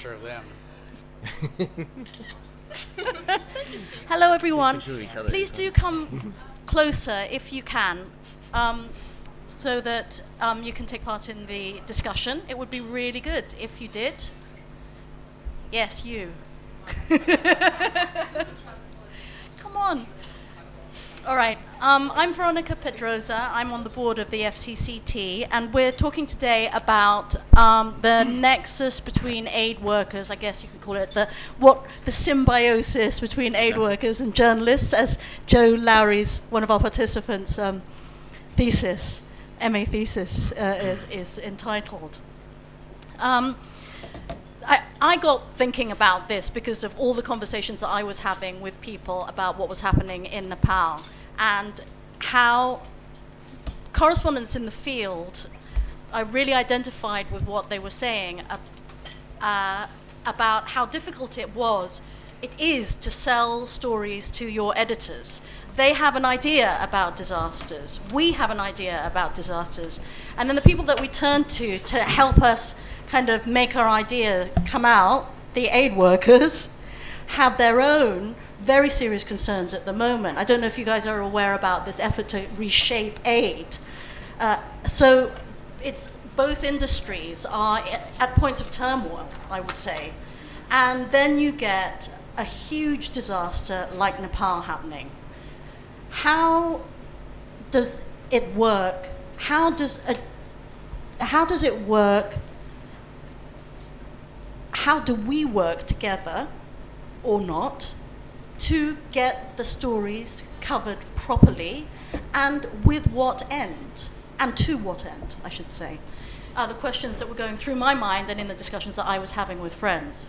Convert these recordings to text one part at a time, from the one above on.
picture of them. Hello, everyone. show each other. Please do come closer if you can, so that you can take part in the discussion. It would be really good if you did. Yes, you. Come on. All right. I'm Veronica Pedrosa. I'm on the board of the FCCT, and we're talking today about the nexus between aid workers. I guess you could call it the symbiosis between aid workers and journalists, as Joe Lowry's, one of our participants, thesis, MA thesis, is entitled. I got thinking about this because of all the conversations that I was having with people about what was happening in Nepal, and how correspondents in the field, I really identified with what they were saying about how difficult it is to sell stories to your editors. They have an idea about disasters. We have an idea about disasters. And then the people that we turn to help us kind of make our idea come out, the aid workers, have their own very serious concerns at the moment. I don't know if you guys are aware about this effort to reshape aid. So it's both industries are at points of turmoil, I would say. And then you get a huge disaster like Nepal happening. How does it work? How does it work? How do we work together, or not, to get the stories covered properly, and with what end? And to what end, I should say, are the questions that were going through my mind and in the discussions that I was having with friends.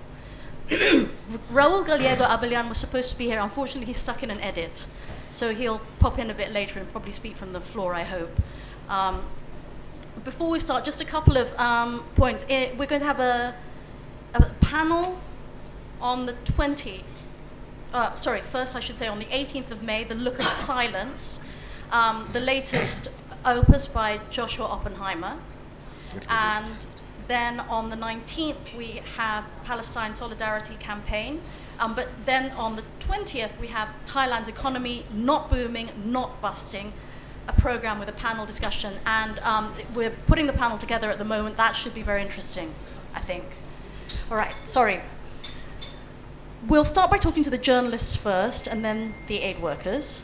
Raul Gallego Abelian was supposed to be here. Unfortunately, he's stuck in an edit. So he'll pop in a bit later and probably speak from the floor, I hope. Before we start, just a couple of points. We're going to have a panel on the first I should say on the 18th of May, The Look of Silence, the latest opus by Joshua Oppenheimer. And then on the 19th, we have Palestine Solidarity Campaign. But then on the 20th, we have Thailand's Economy Not Booming, Not Busting, a program with a panel discussion. And we're putting the panel together at the moment. That should be very interesting, I think. All right, sorry. We'll start by talking to the journalists first, and then the aid workers,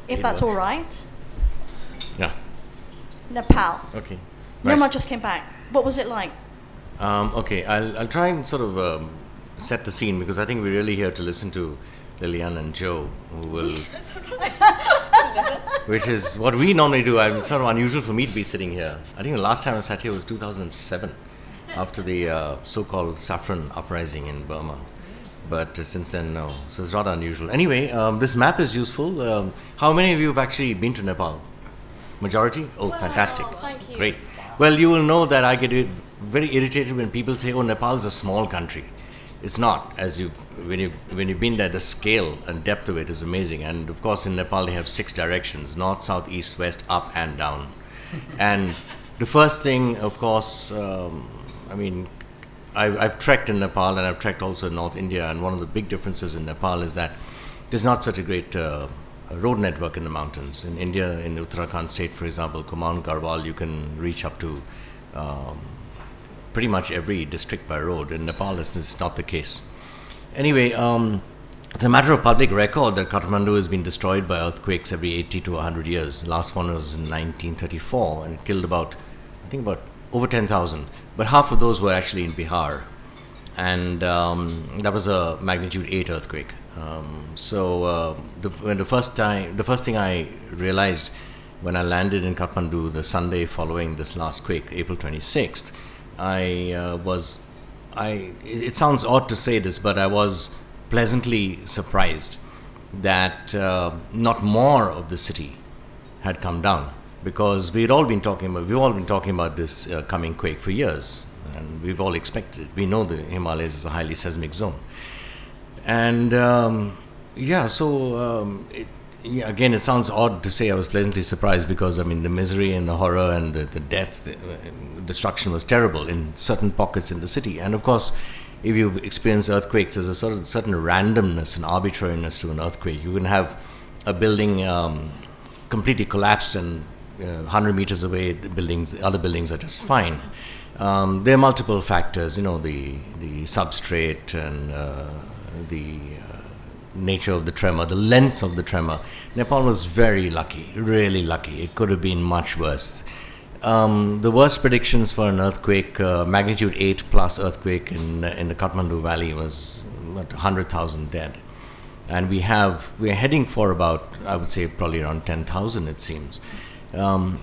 if that's all right. Yeah. Nepal. Okay. Nirma just came back. What was it like? Okay, I'll try and sort of set the scene, because I think we're really here to listen to Lilian and Joe, who will, which is what we normally do. It's sort of unusual for me to be sitting here. I think the last time I sat here was 2007, after the so-called saffron uprising in Burma. But since then, no. So it's rather unusual. Anyway, this map is useful. How many of you have actually been to Nepal? Majority? Oh, wow, fantastic. Thank you. Great. Well, you will know that I get very irritated when people say, oh, Nepal is a small country. It's not. When you've been there, the scale and depth of it is amazing. And of course, in Nepal, they have 6 directions: north, south, east, west, up and down. And the first thing, of course, I've trekked in Nepal, and I've trekked also in North India, and one of the big differences in Nepal is that there's not such a great road network in the mountains. In India, in Uttarakhand state, for example, Kumaon, Garhwal, you can reach up to pretty much every district by road. In Nepal, this is not the case. Anyway, it's a matter of public record that Kathmandu has been destroyed by earthquakes every 80 to 100 years. The last one was in 1934, and it killed about over 10,000. But half of those were actually in Bihar. And that was a magnitude 8 earthquake. The first thing I realized when I landed in Kathmandu the Sunday following this last quake, April 26th, it sounds odd to say this, but I was pleasantly surprised that not more of the city had come down, because we've all been talking about this coming quake for years, and we've all expected it. We know the Himalayas is a highly seismic zone. And again, it sounds odd to say I was pleasantly surprised, because the misery and the horror and the death, the destruction was terrible in certain pockets in the city. And of course, if you've experienced earthquakes, there's a sort of certain randomness and arbitrariness to an earthquake. You can have a building completely collapsed and 100 meters away, the other buildings are just fine. There are multiple factors, the substrate and the nature of the tremor, the length of the tremor. Nepal was very lucky, really lucky. It could have been much worse. The worst predictions for an earthquake, magnitude 8 plus earthquake in the Kathmandu Valley was 100,000 dead. And we're heading for about, I would say, probably around 10,000, it seems. But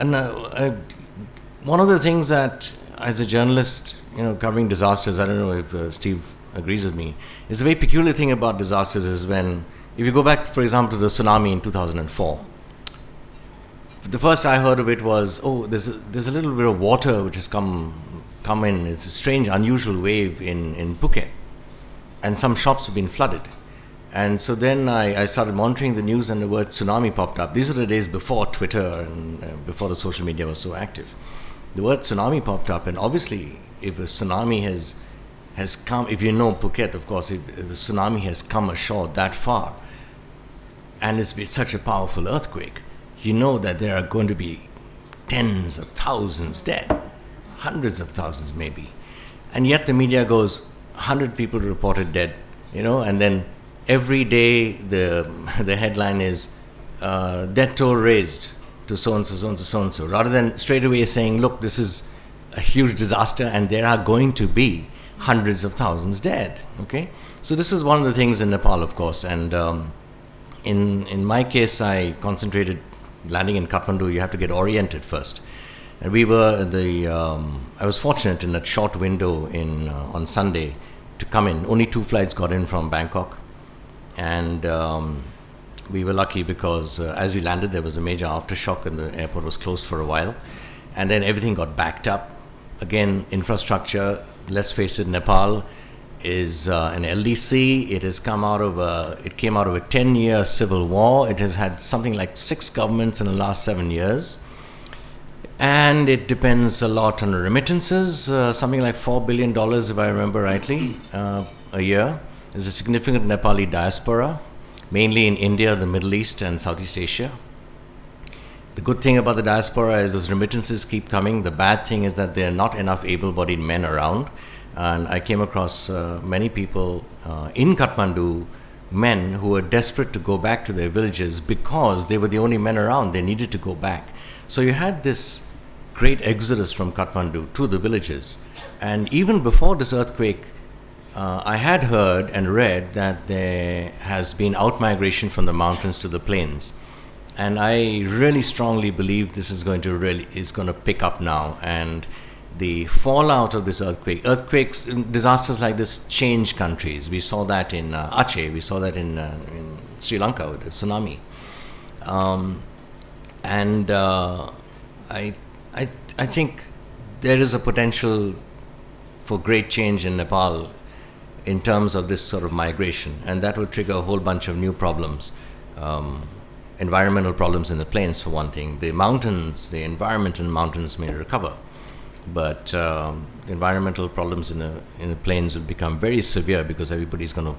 one of the things that, as a journalist, covering disasters, I don't know if Steve agrees with me, is a very peculiar thing about disasters is when, if you go back, for example, to the tsunami in 2004, the first I heard of it was, there's a little bit of water which has come in. It's a strange, unusual wave in Phuket, and some shops have been flooded. And so then I started monitoring the news, and the word tsunami popped up. These were the days before Twitter and before the social media was so active. The word tsunami popped up, and obviously, if a tsunami has come, if you know Phuket, of course, if a tsunami has come ashore that far, and it's been such a powerful earthquake, you know that there are going to be tens of thousands dead, hundreds of thousands maybe. And yet the media goes, 100 people reported dead, and then every day the headline is death toll raised to so-and-so, so-and-so, so-and-so, rather than straight away saying, look, this is a huge disaster and there are going to be hundreds of thousands dead, okay? So this was one of the things in Nepal, of course, and in my case, I concentrated. Landing in Kathmandu, you have to get oriented first. And we were I was fortunate in that short window on Sunday to come in. Only 2 flights got in from Bangkok. And we were lucky because as we landed, there was a major aftershock and the airport was closed for a while. And then everything got backed up. Again, infrastructure, let's face it, Nepal is an LDC. It came out of a 10-year civil war. It has had something like 6 governments in the last 7 years. And it depends a lot on remittances, something like $4 billion, if I remember rightly, a year. There's a significant Nepali diaspora, mainly in India, the Middle East, and Southeast Asia. The good thing about the diaspora is those remittances keep coming. The bad thing is that there are not enough able-bodied men around. And I came across many people in Kathmandu, men who were desperate to go back to their villages because they were the only men around. They needed to go back. So you had this great exodus from Kathmandu to the villages. And even before this earthquake, I had heard and read that there has been outmigration from the mountains to the plains. And I really strongly believe this is going to pick up now. And the fallout of this earthquakes, disasters like this change countries. We saw that in Aceh, we saw that in Sri Lanka with the tsunami. I think there is a potential for great change in Nepal in terms of this sort of migration, and that will trigger a whole bunch of new problems. Environmental problems in the plains, for one thing. The mountains, the environment in the mountains may recover. But environmental problems in the plains will become very severe because everybody's going to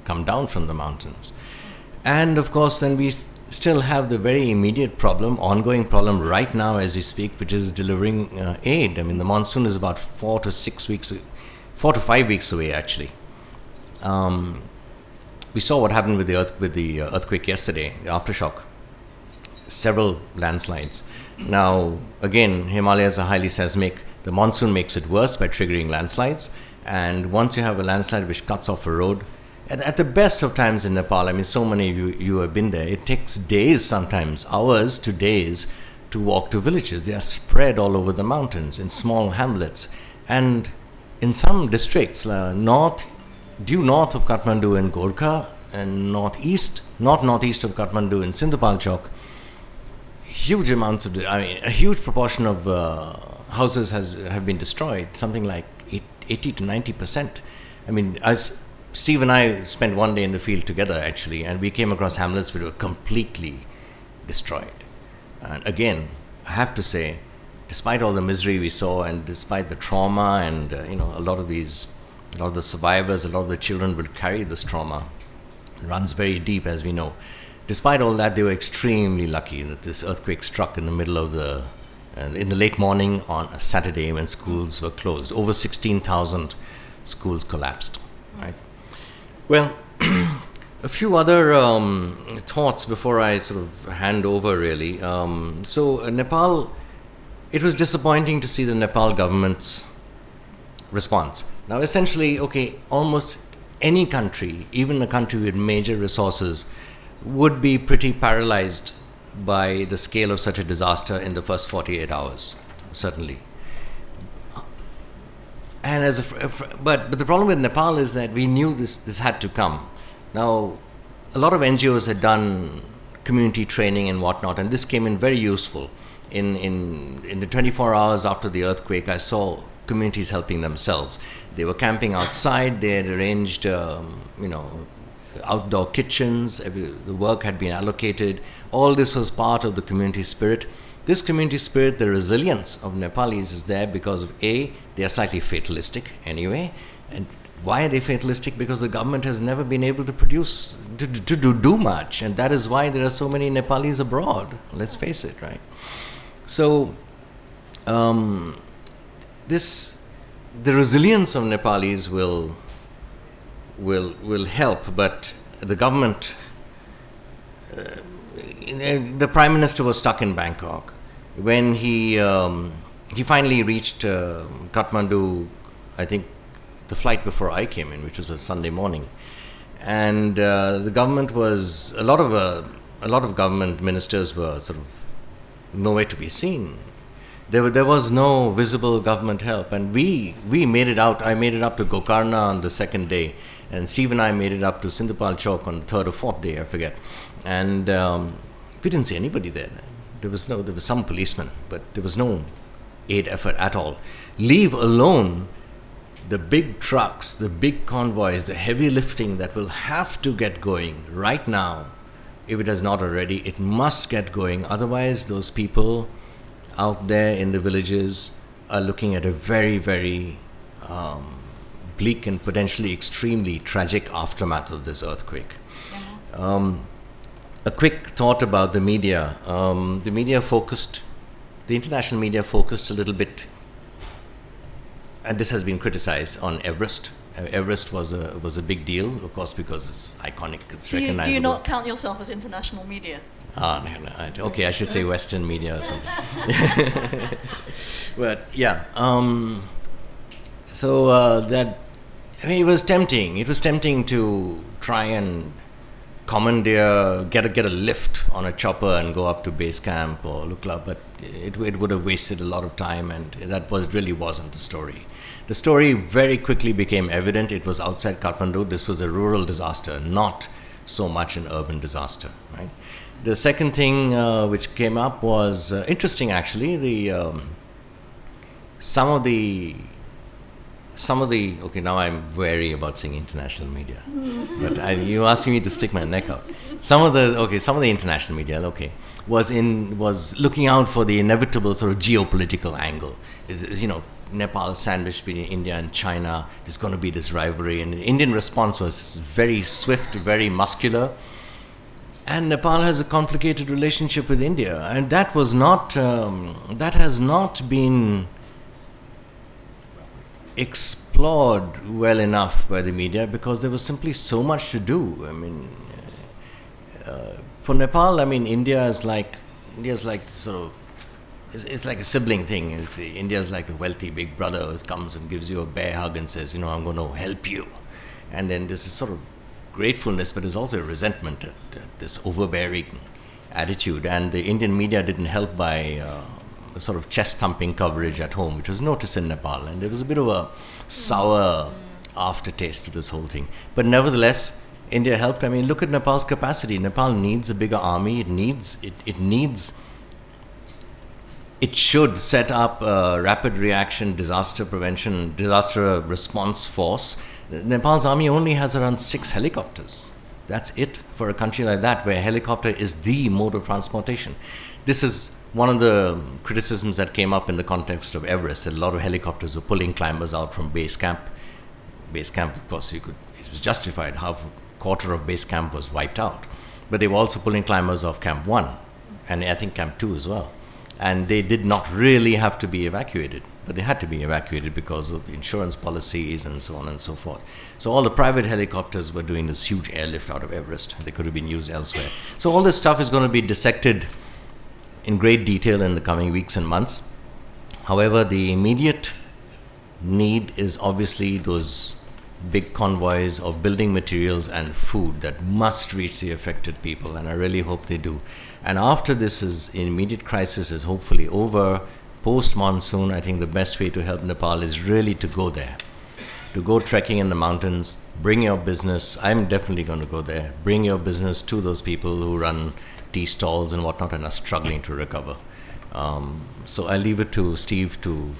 come down from the mountains. And of course, then we still have the very immediate ongoing problem right now as we speak, which is delivering aid. I mean, the monsoon is about 4 to 5 weeks away, actually. We saw what happened with the earthquake yesterday, the aftershock. Several landslides. Now, again, Himalayas are highly seismic. The monsoon makes it worse by triggering landslides. And once you have a landslide which cuts off a road, at the best of times in Nepal, I mean, so many of you have been there, it takes days sometimes, hours to days, to walk to villages. They are spread all over the mountains in small hamlets. And in some districts, due north of Kathmandu in Gorkha, and northeast of Kathmandu in Sindhupal Chowk, a huge proportion of houses have been destroyed, something like 80 to 90%. I mean, Steve and I spent one day in the field together, actually, and we came across hamlets which were completely destroyed. And again, I have to say, despite all the misery we saw, and despite the trauma, and a lot of the survivors, a lot of the children will carry this trauma. It runs very deep, as we know. Despite all that, they were extremely lucky that this earthquake struck in the middle of in the late morning on a Saturday when schools were closed. Over 16,000 schools collapsed. Right. Well, a few other thoughts before I sort of hand over, really. So Nepal, it was disappointing to see the Nepal government's response. Now, essentially, almost any country, even a country with major resources, would be pretty paralyzed by the scale of such a disaster in the first 48 hours, certainly. And but the problem with Nepal is that we knew this had to come. Now, a lot of NGOs had done community training and whatnot, and this came in very useful. In the 24 hours after the earthquake, I saw communities helping themselves. They were camping outside. They had arranged, outdoor kitchens. The work had been allocated. All this was part of the community spirit. This community spirit, the resilience of Nepalis is there because of they are slightly fatalistic anyway. And why are they fatalistic? Because the government has never been able to produce, to do much. And that is why there are so many Nepalis abroad. Let's face it, right? So, the resilience of Nepalis will help, but the government, the Prime Minister was stuck in Bangkok. When he finally reached Kathmandu, I think the flight before I came in, which was a Sunday morning, and the government was a lot of government ministers were sort of nowhere to be seen. There was no visible government help, and we made it out. I made it up to Gokarna on the second day, and Steve and I made it up to Sindhupal Chowk on the third or fourth day, I forget. And we didn't see anybody there. There was some policemen, but there was no aid effort at all. Leave alone the big trucks, the big convoys, the heavy lifting that will have to get going right now. If it has not already, it must get going. Otherwise, those people out there in the villages are looking at a very, very bleak and potentially extremely tragic aftermath of this earthquake. A quick thought about the media. The international media focused a little bit, and this has been criticized, on Everest. Everest was a big deal, of course, because it's iconic, it's recognizable. Do you not count yourself as international media? No. Okay, I should say Western media or something. But yeah, it was tempting. It was tempting to try and commandeer, get a lift on a chopper and go up to base camp or Lukla, but it would have wasted a lot of time, and that really wasn't the story. The story very quickly became evident. It was outside Kathmandu. This was a rural disaster, not so much an urban disaster, right? The second thing which came up was interesting, actually. Some of the okay, now I'm wary about saying international media, but you asking me to stick my neck out. Some of the international media, was looking out for the inevitable sort of geopolitical angle. Nepal is sandwiched between India and China. There's going to be this rivalry, and the Indian response was very swift, very muscular. And Nepal has a complicated relationship with India, and that has not been explored well enough by the media because there was simply so much to do. I mean, for Nepal, India is like sort of, it's like a sibling thing. India is like the wealthy big brother who comes and gives you a bear hug and says, I'm going to help you. And then this is sort of gratefulness, but there's also a resentment at this overbearing attitude. And the Indian media didn't help by a sort of chest-thumping coverage at home, which was noticed in Nepal. And there was a bit of a sour aftertaste to this whole thing. But nevertheless, India helped. Look at Nepal's capacity. Nepal needs a bigger army. It should set up a rapid reaction, disaster prevention, disaster response force. Nepal's army only has around 6 helicopters. That's it for a country like that, where a helicopter is the mode of transportation. This is one of the criticisms that came up in the context of Everest, that a lot of helicopters were pulling climbers out from base camp. Base camp, of course, it was justified. Half a quarter of base camp was wiped out. But they were also pulling climbers off Camp 1, and I think Camp 2 as well. And they did not really have to be evacuated, but they had to be evacuated because of insurance policies and so on and so forth. So all the private helicopters were doing this huge airlift out of Everest. They could have been used elsewhere. So all this stuff is going to be dissected in great detail in the coming weeks and months. However, the immediate need is obviously those big convoys of building materials and food that must reach the affected people, and I really hope they do. And after this immediate crisis is hopefully over, post-monsoon, I think the best way to help Nepal is really to go there, to go trekking in the mountains, bring your business. I'm definitely going to go there. Bring your business to those people who run tea stalls and whatnot and are struggling to recover. So I leave it to Steve to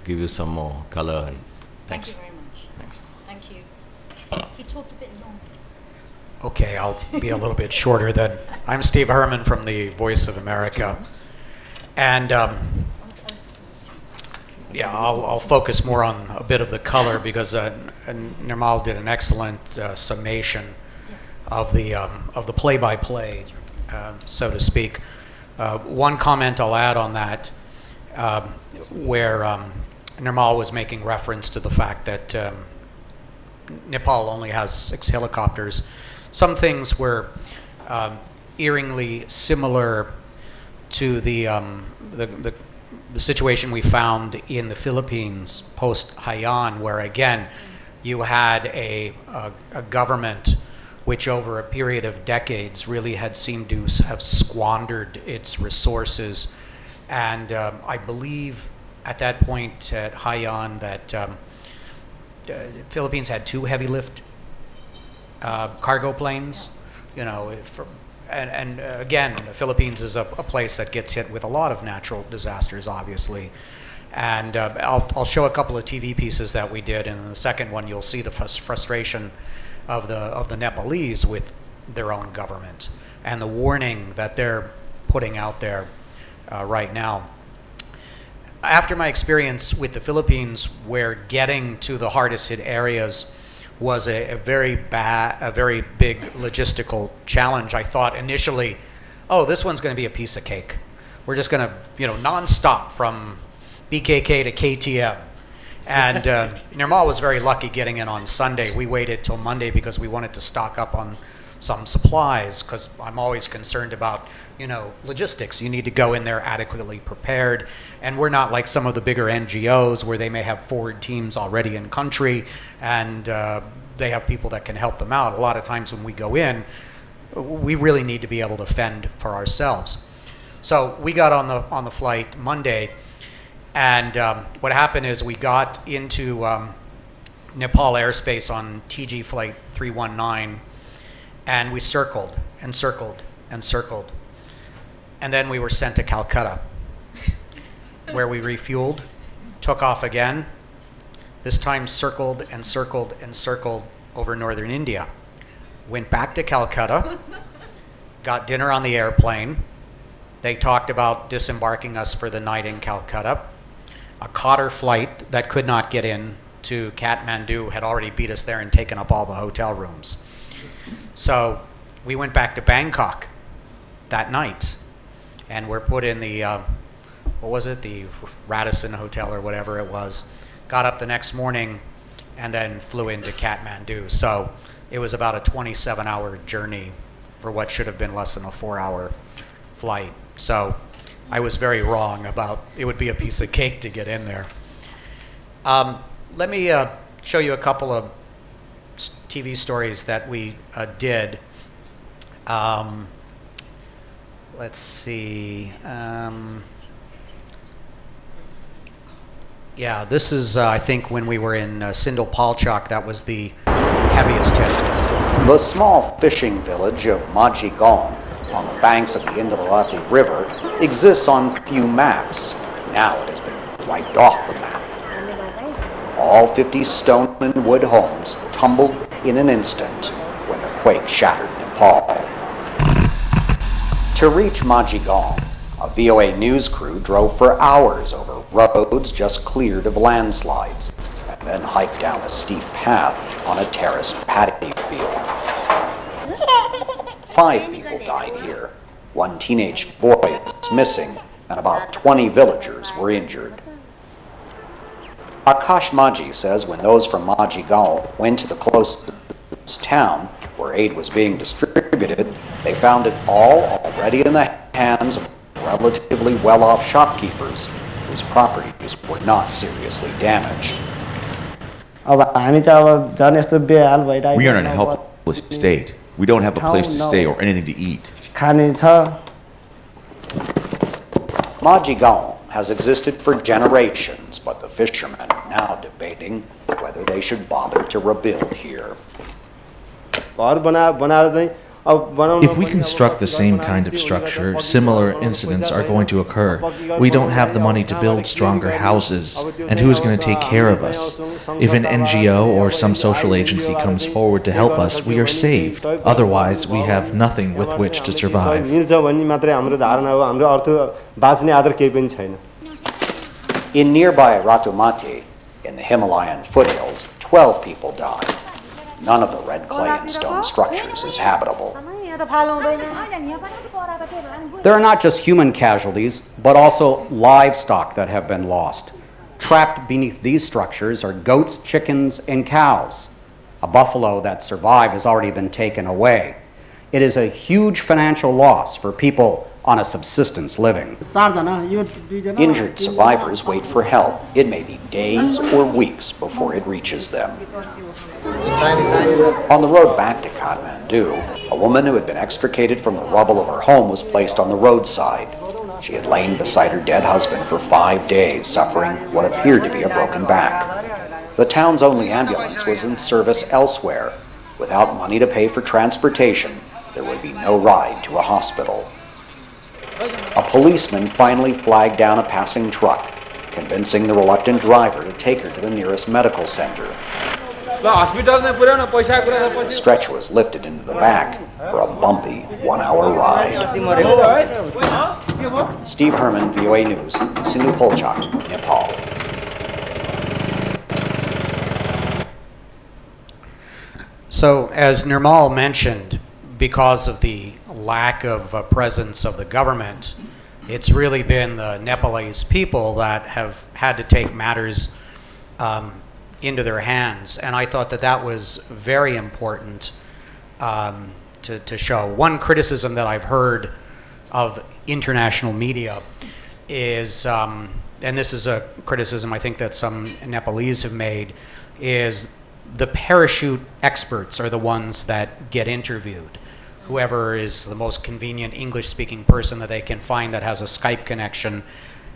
give you some more color. And thanks. Thank you very much. Thanks. Thank you. He talked a bit long. Okay, I'll be a little bit shorter then. I'm Steve Herman from the Voice of America. And yeah, I'll focus more on a bit of the color because Nirmal did an excellent summation of the play-by-play, so to speak. One comment I'll add on that, where Nirmal was making reference to the fact that Nepal only has 6 helicopters. Some things were eeringly similar to the situation we found in the Philippines post-Haiyan, where again you had a government which over a period of decades really had seemed to have squandered its resources. And I believe at that point at Haiyan that Philippines had 2 heavy lift cargo planes, you know, and again, the Philippines is a place that gets hit with a lot of natural disasters, obviously. And I'll show a couple of TV pieces that we did, and in the second one you'll see the frustration of the Nepalese with their own government and the warning that they're putting out there right now. After my experience with the Philippines, where getting to the hardest hit areas was a very big logistical challenge, I thought initially, oh, this one's going to be a piece of cake. We're just going to, you know, nonstop from BKK to KTM. And Nirmal was very lucky getting in on Sunday. We waited till Monday because we wanted to stock up on some supplies, because I'm always concerned about, you know, logistics. You need to go in there adequately prepared. And we're not like some of the bigger NGOs where they may have forward teams already in country and they have people that can help them out. A lot of times when we go in, we really need to be able to fend for ourselves. So we got on the flight Monday, and what happened is we got into Nepal airspace on TG flight 319, and we circled and circled and circled. And then we were sent to Calcutta, where we refueled, took off again, this time circled and circled and circled over northern India. Went back to Calcutta, got dinner on the airplane. They talked about disembarking us for the night in Calcutta. A Qatar flight that could not get in to Kathmandu had already beat us there and taken up all the hotel rooms. So we went back to Bangkok that night, and we're put in the, what was it, the Radisson Hotel or whatever it was. Got up the next morning and then flew into Kathmandu. So it was about a 27-hour journey for what should have been less than a 4-hour flight. So I was very wrong about it would be a piece of cake to get in there. Let me show you a couple of TV stories that we did. Let's see. Yeah, this is, I think, when we were in Sindel-Palchak, that was the heaviest hit. The small fishing village of Majigong on the banks of the Indravati River exists on few maps. Now it has been wiped off the map. All 50 stone and wood homes tumbled in an instant when the quake shattered Nepal. To reach Majigong, a VOA News crew drove for hours over roads just cleared of landslides and then hiked down a steep path on a terraced paddy field. 5 people died here. 1 teenage boy is missing, and about 20 villagers were injured. Akash Maji says when those from Majigao went to the closest town where aid was being distributed, they found it all already in the hands of relatively well-off shopkeepers whose properties were not seriously damaged. We are in a helpless state. We don't have a place to stay or anything to eat. Majigao has existed for generations, but the fishermen are now debating whether they should bother to rebuild here. If we construct the same kind of structure, similar incidents are going to occur. We don't have the money to build stronger houses, and who is going to take care of us? If an NGO or some social agency comes forward to help us, we are saved. Otherwise, we have nothing with which to survive. In nearby Ratumati, in the Himalayan foothills, 12 people died. None of the red clay and stone structures is habitable. There are not just human casualties, but also livestock that have been lost. Trapped beneath these structures are goats, chickens, and cows. A buffalo that survived has already been taken away. It is a huge financial loss for people on a subsistence living. Injured survivors wait for help. It may be days or weeks before it reaches them. On the road back to Kathmandu, a woman who had been extricated from the rubble of her home was placed on the roadside. She had lain beside her dead husband for 5 days, suffering what appeared to be a broken back. The town's only ambulance was in service elsewhere. Without money to pay for transportation, there would be no ride to a hospital. A policeman finally flagged down a passing truck, convincing the reluctant driver to take her to the nearest medical center. The stretcher was lifted into the back for a bumpy 1-hour ride. Steve Herman, VOA News, Sinupolchak, Nepal. So, as Nirmal mentioned, because of the lack of presence of the government, it's really been the Nepalese people that have had to take matters into their hands. And I thought that that was very important to show. One criticism that I've heard of international media is, and this is a criticism I think that some Nepalese have made, is the parachute experts are the ones that get interviewed. Whoever is the most convenient English-speaking person that they can find that has a Skype connection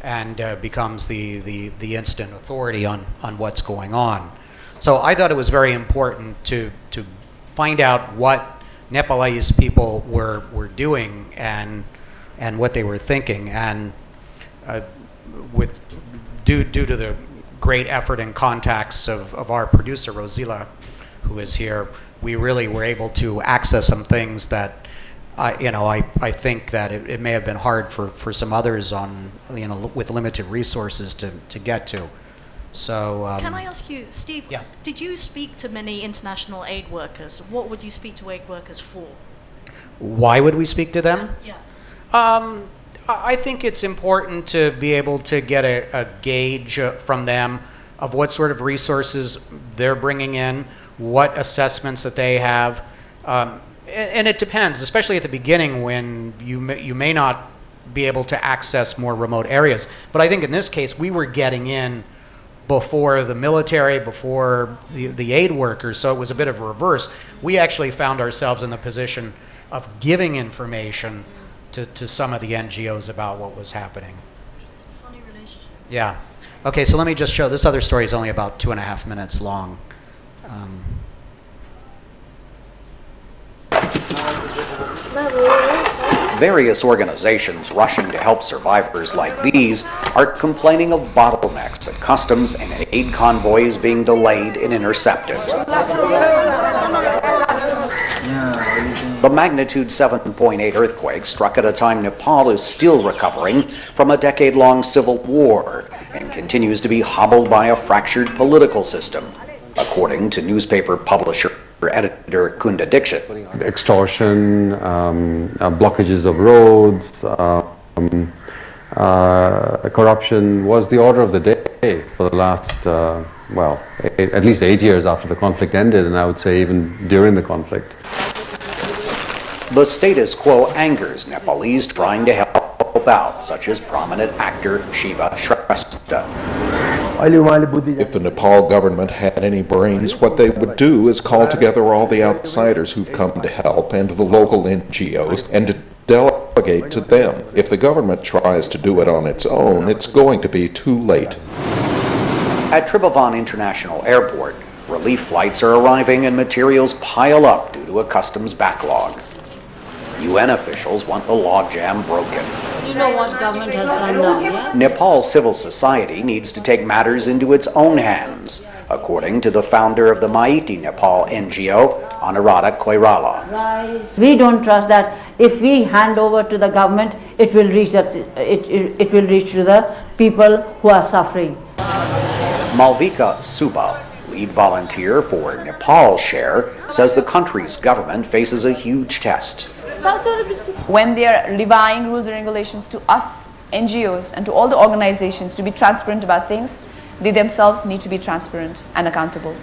and becomes the instant authority on what's going on. So I thought it was very important to find out what Nepalese people were doing and what they were thinking. And due to the great effort and contacts of our producer, Rosila, who is here, we really were able to access some things that I think that it may have been hard for some others with limited resources to get to. So can I ask you, Steve? Yeah. Did you speak to many international aid workers? What would you speak to aid workers for? Why would we speak to them? Yeah. I think it's important to be able to get a gauge from them of what sort of resources they're bringing in, what assessments that they have, and it depends, especially at the beginning when you may not be able to access more remote areas. But I think in this case, we were getting in before the military, before the aid workers, so it was a bit of a reverse. We actually found ourselves in the position of giving information to some of the NGOs about what was happening. Just a funny relationship. Yeah. Okay, so let me just show, this other story is only about 2.5 minutes long. Various organizations rushing to help survivors like these are complaining of bottlenecks at customs and aid convoys being delayed and intercepted. The magnitude 7.8 earthquake struck at a time Nepal is still recovering from a decade-long civil war and continues to be hobbled by a fractured political system, according to newspaper publisher editor Kunda Dixit. Extortion, blockages of roads, corruption was the order of the day for the last, at least 8 years after the conflict ended, and I would say even during the conflict. The status quo angers Nepalese trying to help out, such as prominent actor Shiva Shrestha. If the Nepal government had any brains, what they would do is call together all the outsiders who've come to help and the local NGOs and to delegate to them. If the government tries to do it on its own, it's going to be too late. At Tribhuvan International Airport, relief flights are arriving and materials pile up due to a customs backlog. UN officials want the logjam broken. You know what government has done now, yeah? Nepal's civil society needs to take matters into its own hands, according to the founder of the Maiti Nepal NGO, Anuradha Koirala. We don't trust that if we hand over to the government, it will reach it will reach to the people who are suffering. Malvika Suba, lead volunteer for Nepal's share, says the country's government faces a huge test. When they are levying rules and regulations to us, NGOs, and to all the organizations to be transparent about things, they themselves need to be transparent and accountable.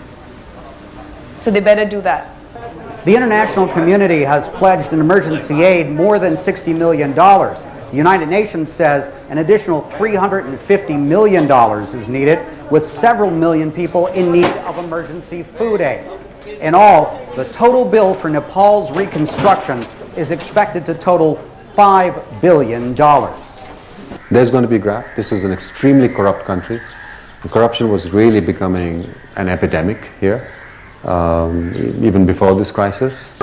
So they better do that. The international community has pledged in emergency aid more than $60 million. The United Nations says an additional $350 million is needed, with several million people in need of emergency food aid. In all, the total bill for Nepal's reconstruction is expected to total $5 billion. There's going to be graft. This was an extremely corrupt country. And corruption was really becoming an epidemic here, even before this crisis.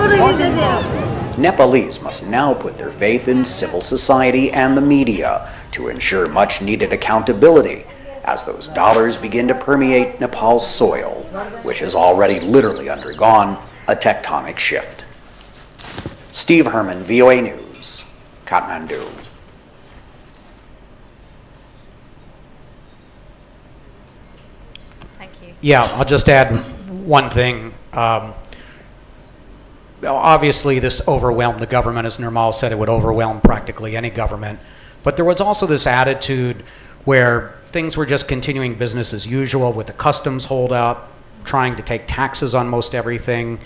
Nepalese must now put their faith in civil society and the media to ensure much-needed accountability as those dollars begin to permeate Nepal's soil, which has already literally undergone a tectonic shift. Steve Herman, VOA News, Kathmandu. Thank you. Yeah, I'll just add one thing. Obviously, this overwhelmed the government. As Nirmal said, it would overwhelm practically any government. But there was also this attitude where things were just continuing business as usual with the customs holdup, trying to take taxes on most everything,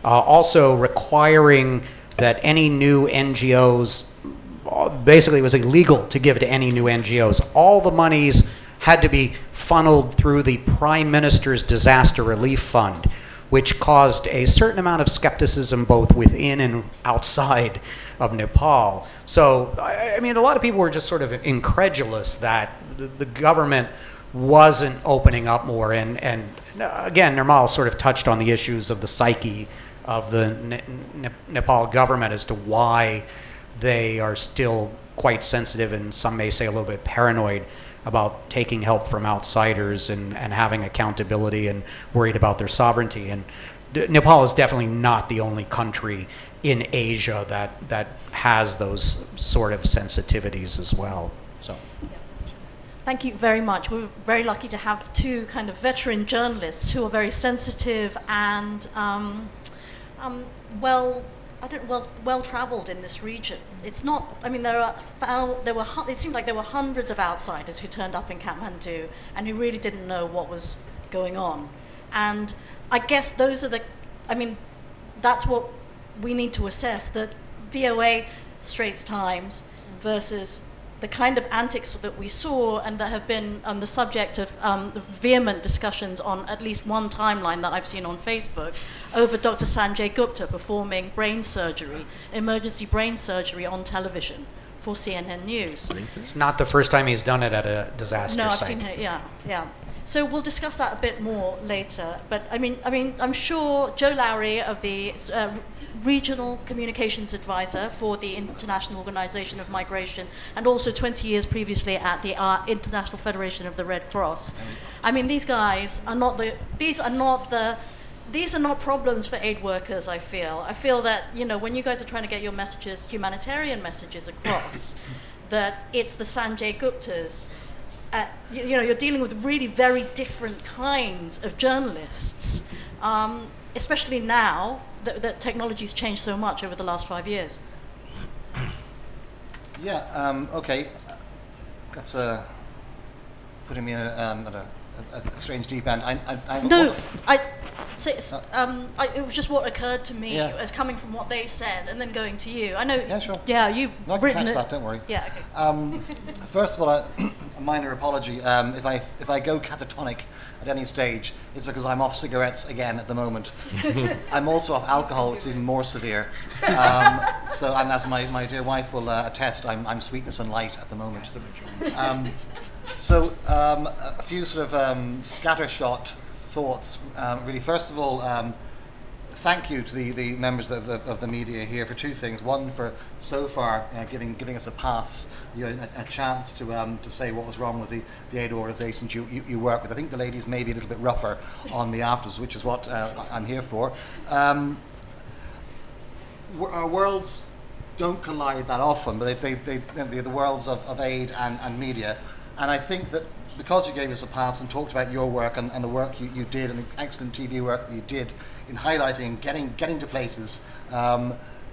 also requiring that any new NGOs, basically it was illegal to give to any new NGOs. All the monies had to be funneled through the Prime Minister's Disaster Relief Fund, which caused a certain amount of skepticism both within and outside of Nepal. So, I mean, a lot of people were just sort of incredulous that the government wasn't opening up more. And again, Nirmal sort of touched on the issues of the psyche of the Nepal government as to why they are still quite sensitive and some may say a little bit paranoid about taking help from outsiders and having accountability and worried about their sovereignty. And Nepal is definitely not the only country in Asia that has those sort of sensitivities as well. So. Thank you very much. We're very lucky to have two kind of veteran journalists who are very sensitive and well-traveled in this region. It's not. I mean, it seemed like there were hundreds of outsiders who turned up in Kathmandu and who really didn't know what was going on. And I guess those are that's what we need to assess. The VOA Straits Times versus the kind of antics that we saw and that have been the subject of vehement discussions on at least one timeline that I've seen on Facebook over Dr. Sanjay Gupta performing brain surgery, emergency brain surgery on television for CNN News. It's not the first time he's done it at a disaster No, I've site. seen it, yeah. So we'll discuss that a bit more later. But I mean, I'm sure Joe Lowry of the Regional Communications Advisor for the International Organization of Migration, and also 20 years previously at the International Federation of the Red Cross. I mean, these guys are not the these are not problems for aid workers, I feel. I feel that, when you guys are trying to get your messages, humanitarian messages across, that it's the Sanjay Guptas. You're dealing with really very different kinds of journalists, especially now that technology's changed so much over the last 5 years. Yeah, okay. That's putting me in a strange deep end. It was just what occurred to me as coming from what they said and then going to you. I know. Yeah, sure. Yeah, you've written catch it. that. Don't worry. Yeah. Okay. First of all, a minor apology. If I go catatonic at any stage, it's because I'm off cigarettes again at the moment. I'm also off alcohol, which is even more severe. And as my dear wife will attest, I'm sweetness and light at the moment. A few sort of scattershot thoughts. Really, first of all, thank you to the members of the media here for two things. One, for so far giving us a pass, a chance to say what was wrong with the aid organisations you work with. I think the ladies may be a little bit rougher on me afterwards, which is what I'm here for. Our worlds don't collide that often, but they're the worlds of aid and media. And I think that because you gave us a pass and talked about your work and the work you did and the excellent TV work that you did in highlighting, getting to places,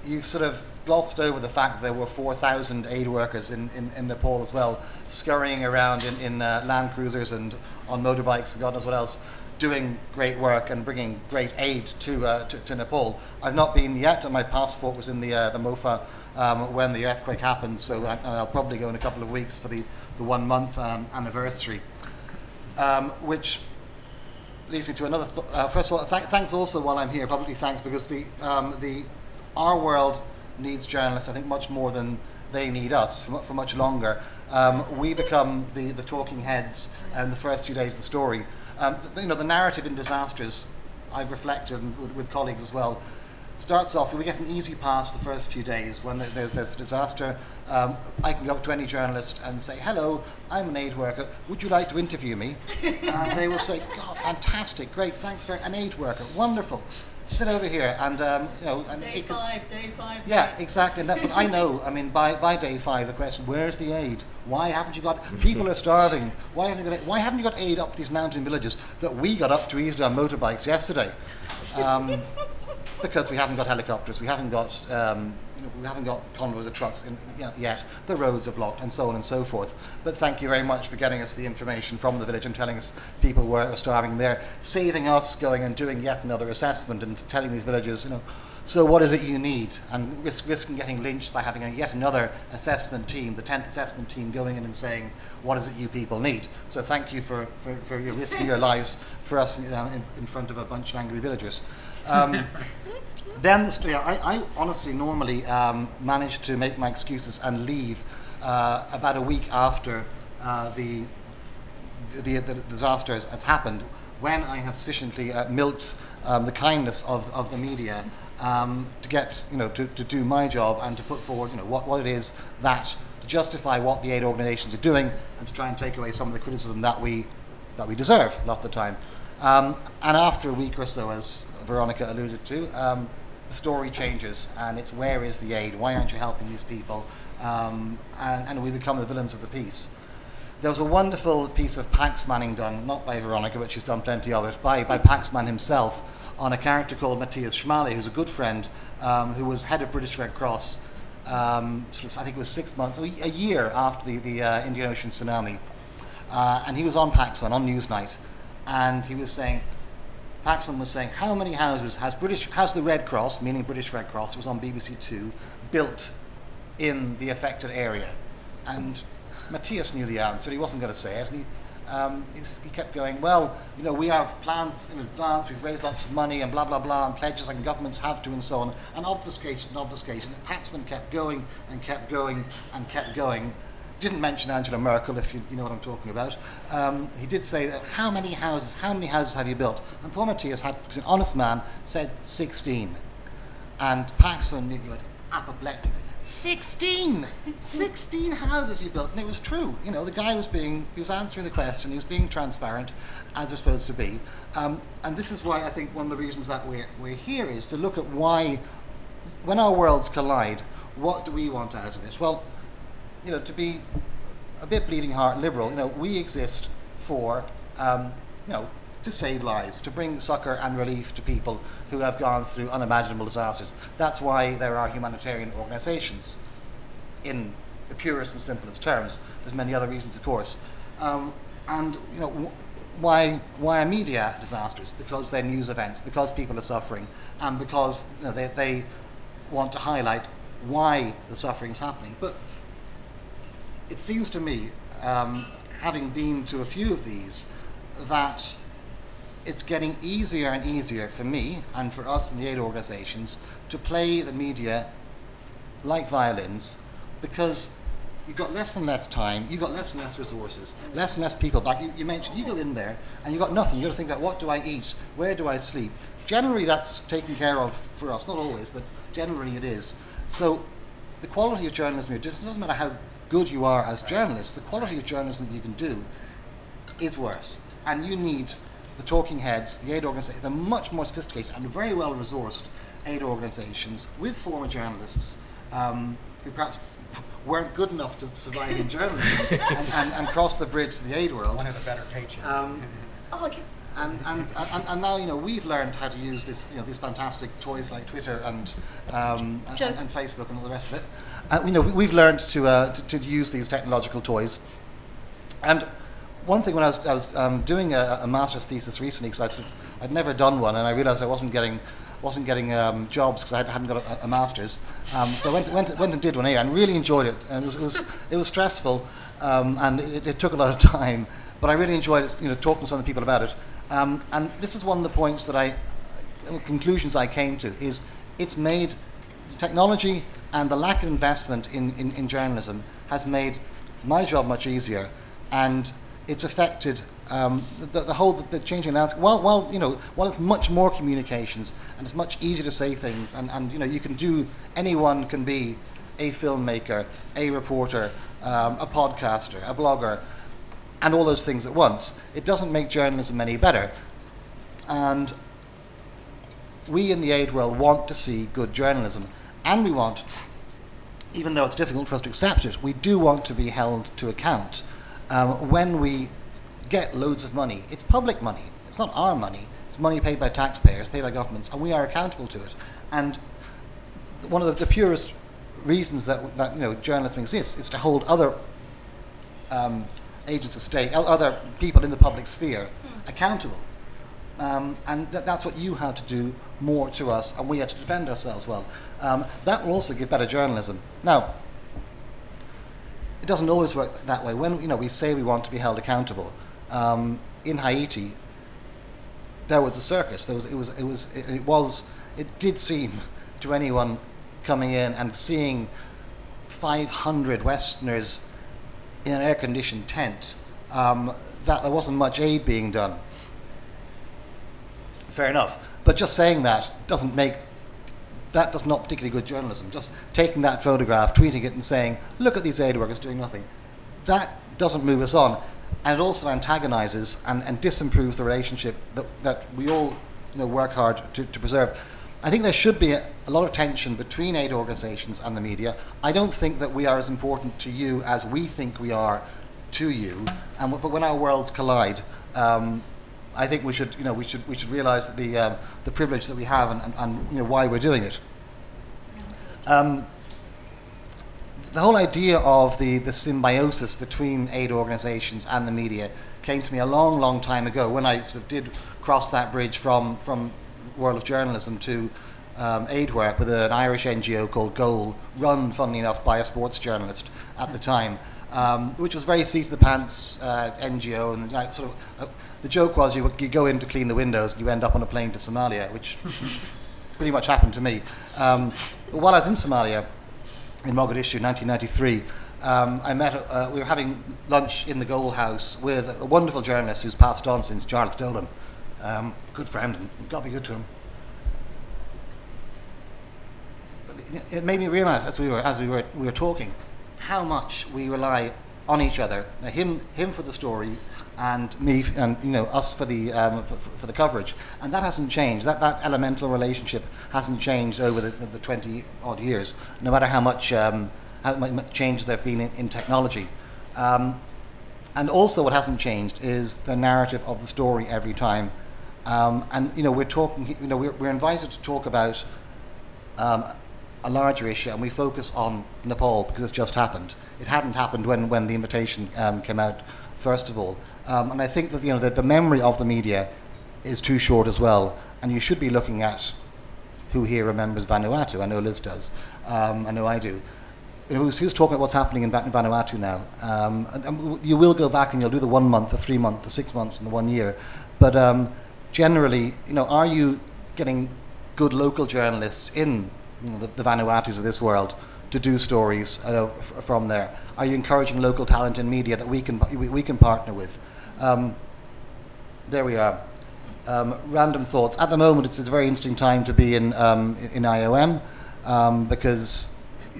you sort of glossed over the fact that there were 4,000 aid workers in Nepal as well, scurrying around in Land Cruisers and on motorbikes and God knows what else, doing great work and bringing great aid to Nepal. I've not been yet, and my passport was in the MOFA when the earthquake happened, so I'll probably go in a couple of weeks for the 1 month anniversary, which leads me to another. First of all, thanks also while I'm here, publicly thanks, because our world needs journalists, I think, much more than they need us for much longer. We become the talking heads in the first few days of the story. The narrative in disasters, I've reflected with colleagues as well, starts off, we get an easy pass the first few days when there's a disaster. I can go up to any journalist and say, hello, I'm an aid worker, would you like to interview me? And they will say, oh, fantastic, great, thanks for an aid worker, wonderful. Sit over here and, And day five. Yeah, exactly. But I know, by day 5, the question, where's the aid? Why haven't you got, people are starving, why haven't you got aid up these mountain villages that we got up to easily on motorbikes yesterday? Because we haven't got helicopters, we haven't got convoys of trucks yet. The roads are blocked, and so on and so forth. But thank you very much for getting us the information from the village and telling us people were starving there, saving us going and doing yet another assessment and telling these villagers, so what is it you need? And risking getting lynched by having yet another assessment team, the 10th assessment team, going in and saying, what is it you people need? So thank you for your risking your lives for us in front of a bunch of angry villagers. Then I honestly normally manage to make my excuses and leave about a week after the disaster has happened, when I have sufficiently milked the kindness of the media to get to do my job and to put forward what it is that to justify what the aid organisations are doing and to try and take away some of the criticism that we deserve a lot of the time. And after a week or so, as Veronica alluded to, the story changes, and it's where is the aid? Why aren't you helping these people? And we become the villains of the piece. There was a wonderful piece of Paxmanning done, not by Veronica, but she's done plenty of it, by Paxman himself, on a character called Matthias Schmale, who's a good friend, who was head of British Red Cross, I think it was 6 months, a year after the Indian Ocean tsunami. And he was on Paxman, on Newsnight, and he was saying, Paxman was saying, how many houses has the Red Cross, meaning British Red Cross, it was on BBC Two, built in the affected area? And Matthias knew the answer. He wasn't going to say it. And he kept going, well, we have plans in advance, we've raised lots of money and blah, blah, blah, and pledges and governments have to and so on, and obfuscation. And Paxman kept going and kept going and kept going. Didn't mention Angela Merkel, if you know what I'm talking about. He did say that, how many houses have you built? And poor Matthias, because an honest man, said 16. And Paxman went apoplectic. 16 houses you built, and it was true. The guy was answering the question, he was being transparent, as we're supposed to be. And this is why I think one of the reasons that we're here is to look at why, when our worlds collide, what do we want out of it? Well, to be a bit bleeding heart liberal, we exist for, to save lives, to bring succor and relief to people who have gone through unimaginable disasters. That's why there are humanitarian organizations, in the purest and simplest terms. There's many other reasons, of course. Why are media disasters? Because they're news events, because people are suffering, and because they want to highlight why the suffering is happening. But it seems to me, having been to a few of these, that it's getting easier and easier for me and for us in the aid organizations to play the media like violins, because you've got less and less time, you've got less and less resources, less and less people back. You mentioned, you go in there and you've got nothing. You've got to think about, what do I eat? Where do I sleep? Generally that's taken care of for us, not always, but generally it is. So the quality of journalism, it doesn't matter how good you are as journalists, the quality of journalism that you can do is worse. And you need the talking heads, the aid organizations, they're much more sophisticated and very well resourced aid organizations with former journalists who perhaps weren't good enough to survive in journalism and cross the bridge to the aid world. One of the better paychecks. And now we've learned how to use this these fantastic toys like Twitter and Facebook and all the rest of it. We've learned to use these technological toys. And one thing, when I was doing a master's thesis recently, because I'd never done one, and I realised I wasn't getting jobs because I hadn't got a master's. So I went and did one here and really enjoyed it. And it was stressful, and it took a lot of time, but I really enjoyed it. Talking to some of the people about it. And this is one of the points that conclusions I came to, is it's made technology and the lack of investment in journalism has made my job much easier, and it's affected the changing landscape. While it's much more communications and it's much easier to say things, and you can do, anyone can be a filmmaker, a reporter, a podcaster, a blogger, and all those things at once. It doesn't make journalism any better. And we in the aid world want to see good journalism, and we want, even though it's difficult for us to accept it, we do want to be held to account. When we get loads of money, it's public money. It's not our money. It's money paid by taxpayers, paid by governments, and we are accountable to it. And one of the purest reasons that journalism exists is to hold other agents of state, other people in the public sphere, accountable. And that's what you have to do more to us, and we have to defend ourselves well. That will also give better journalism. Now, it doesn't always work that way. When we say we want to be held accountable, in Haiti, there was a circus. It did seem to anyone coming in and seeing 500 Westerners in an air-conditioned tent, that there wasn't much aid being done. Fair enough. But just saying that does not particularly good journalism. Just taking that photograph, tweeting it and saying, look at these aid workers doing nothing, that doesn't move us on. And it also antagonizes and disimproves the relationship that we all work hard to preserve. I think there should be a lot of tension between aid organizations and the media. I don't think that we are as important to you as we think we are to you. But when our worlds collide, I think we should realize that the privilege that we have and why we're doing it. The whole idea of the symbiosis between aid organizations and the media came to me a long, long time ago, when I sort of did cross that bridge from world of journalism to aid work with an Irish NGO called Goal, run, funnily enough, by a sports journalist at the time, which was very seat of the pants NGO, and the joke was you go in to clean the windows and you end up on a plane to Somalia, which pretty much happened to me. But while I was in Somalia, in Mogadishu, 1993, we were having lunch in the Goal House with a wonderful journalist who's passed on since, Jarlath Dolan, good friend, and got to be good to him. But it made me realise, as we were talking, how much we rely on each other. Now, him for the story, and me and us for the coverage, and that hasn't changed. That elemental relationship hasn't changed over the 20 odd years, no matter how much changes there've been in technology. And also, what hasn't changed is the narrative of the story every time. And we're talking. We're invited to talk about a larger issue, and we focus on Nepal because it's just happened. It hadn't happened when the invitation came out, first of all. And I think that the memory of the media is too short as well. And you should be looking at who here remembers Vanuatu. I know Liz does. I know I do. Who's talking about what's happening in Vanuatu now? And you will go back and you'll do the 1 month, the 3 month, the 6 months, and the 1 year. But generally, are you getting good local journalists in the Vanuatus of this world to do stories from there? Are you encouraging local talent in media that we can partner with? There we are. Random thoughts. At the moment, it's a very interesting time to be in IOM because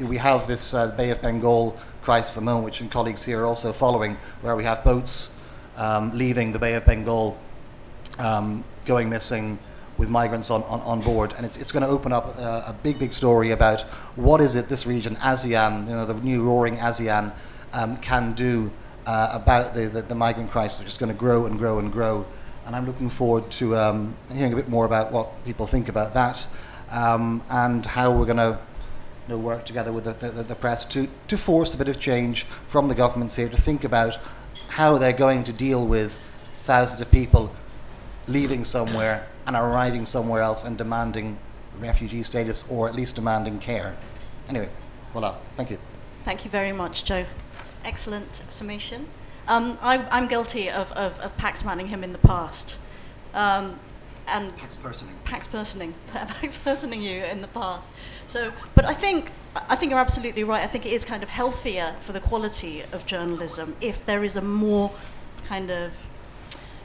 we have this Bay of Bengal crisis at the moment, which colleagues here are also following, where we have boats leaving the Bay of Bengal, going missing, with migrants on board, and it's going to open up a big story about what is it this region, ASEAN, the new roaring ASEAN, can do about the migrant crisis, which is going to grow and grow and grow. And I'm looking forward to hearing a bit more about what people think about that, and how we're going to work together with the press to force a bit of change from the governments here to think about how they're going to deal with thousands of people leaving somewhere and arriving somewhere else and demanding refugee status, or at least demanding care. Anyway, voila. Thank you. Thank you very much, Joe. Excellent summation. I'm guilty of Pax manning him in the past. And Pax personing. Pax personing you in the past. So, but I think you're absolutely right. I think it is kind of healthier for the quality of journalism if there is a more kind of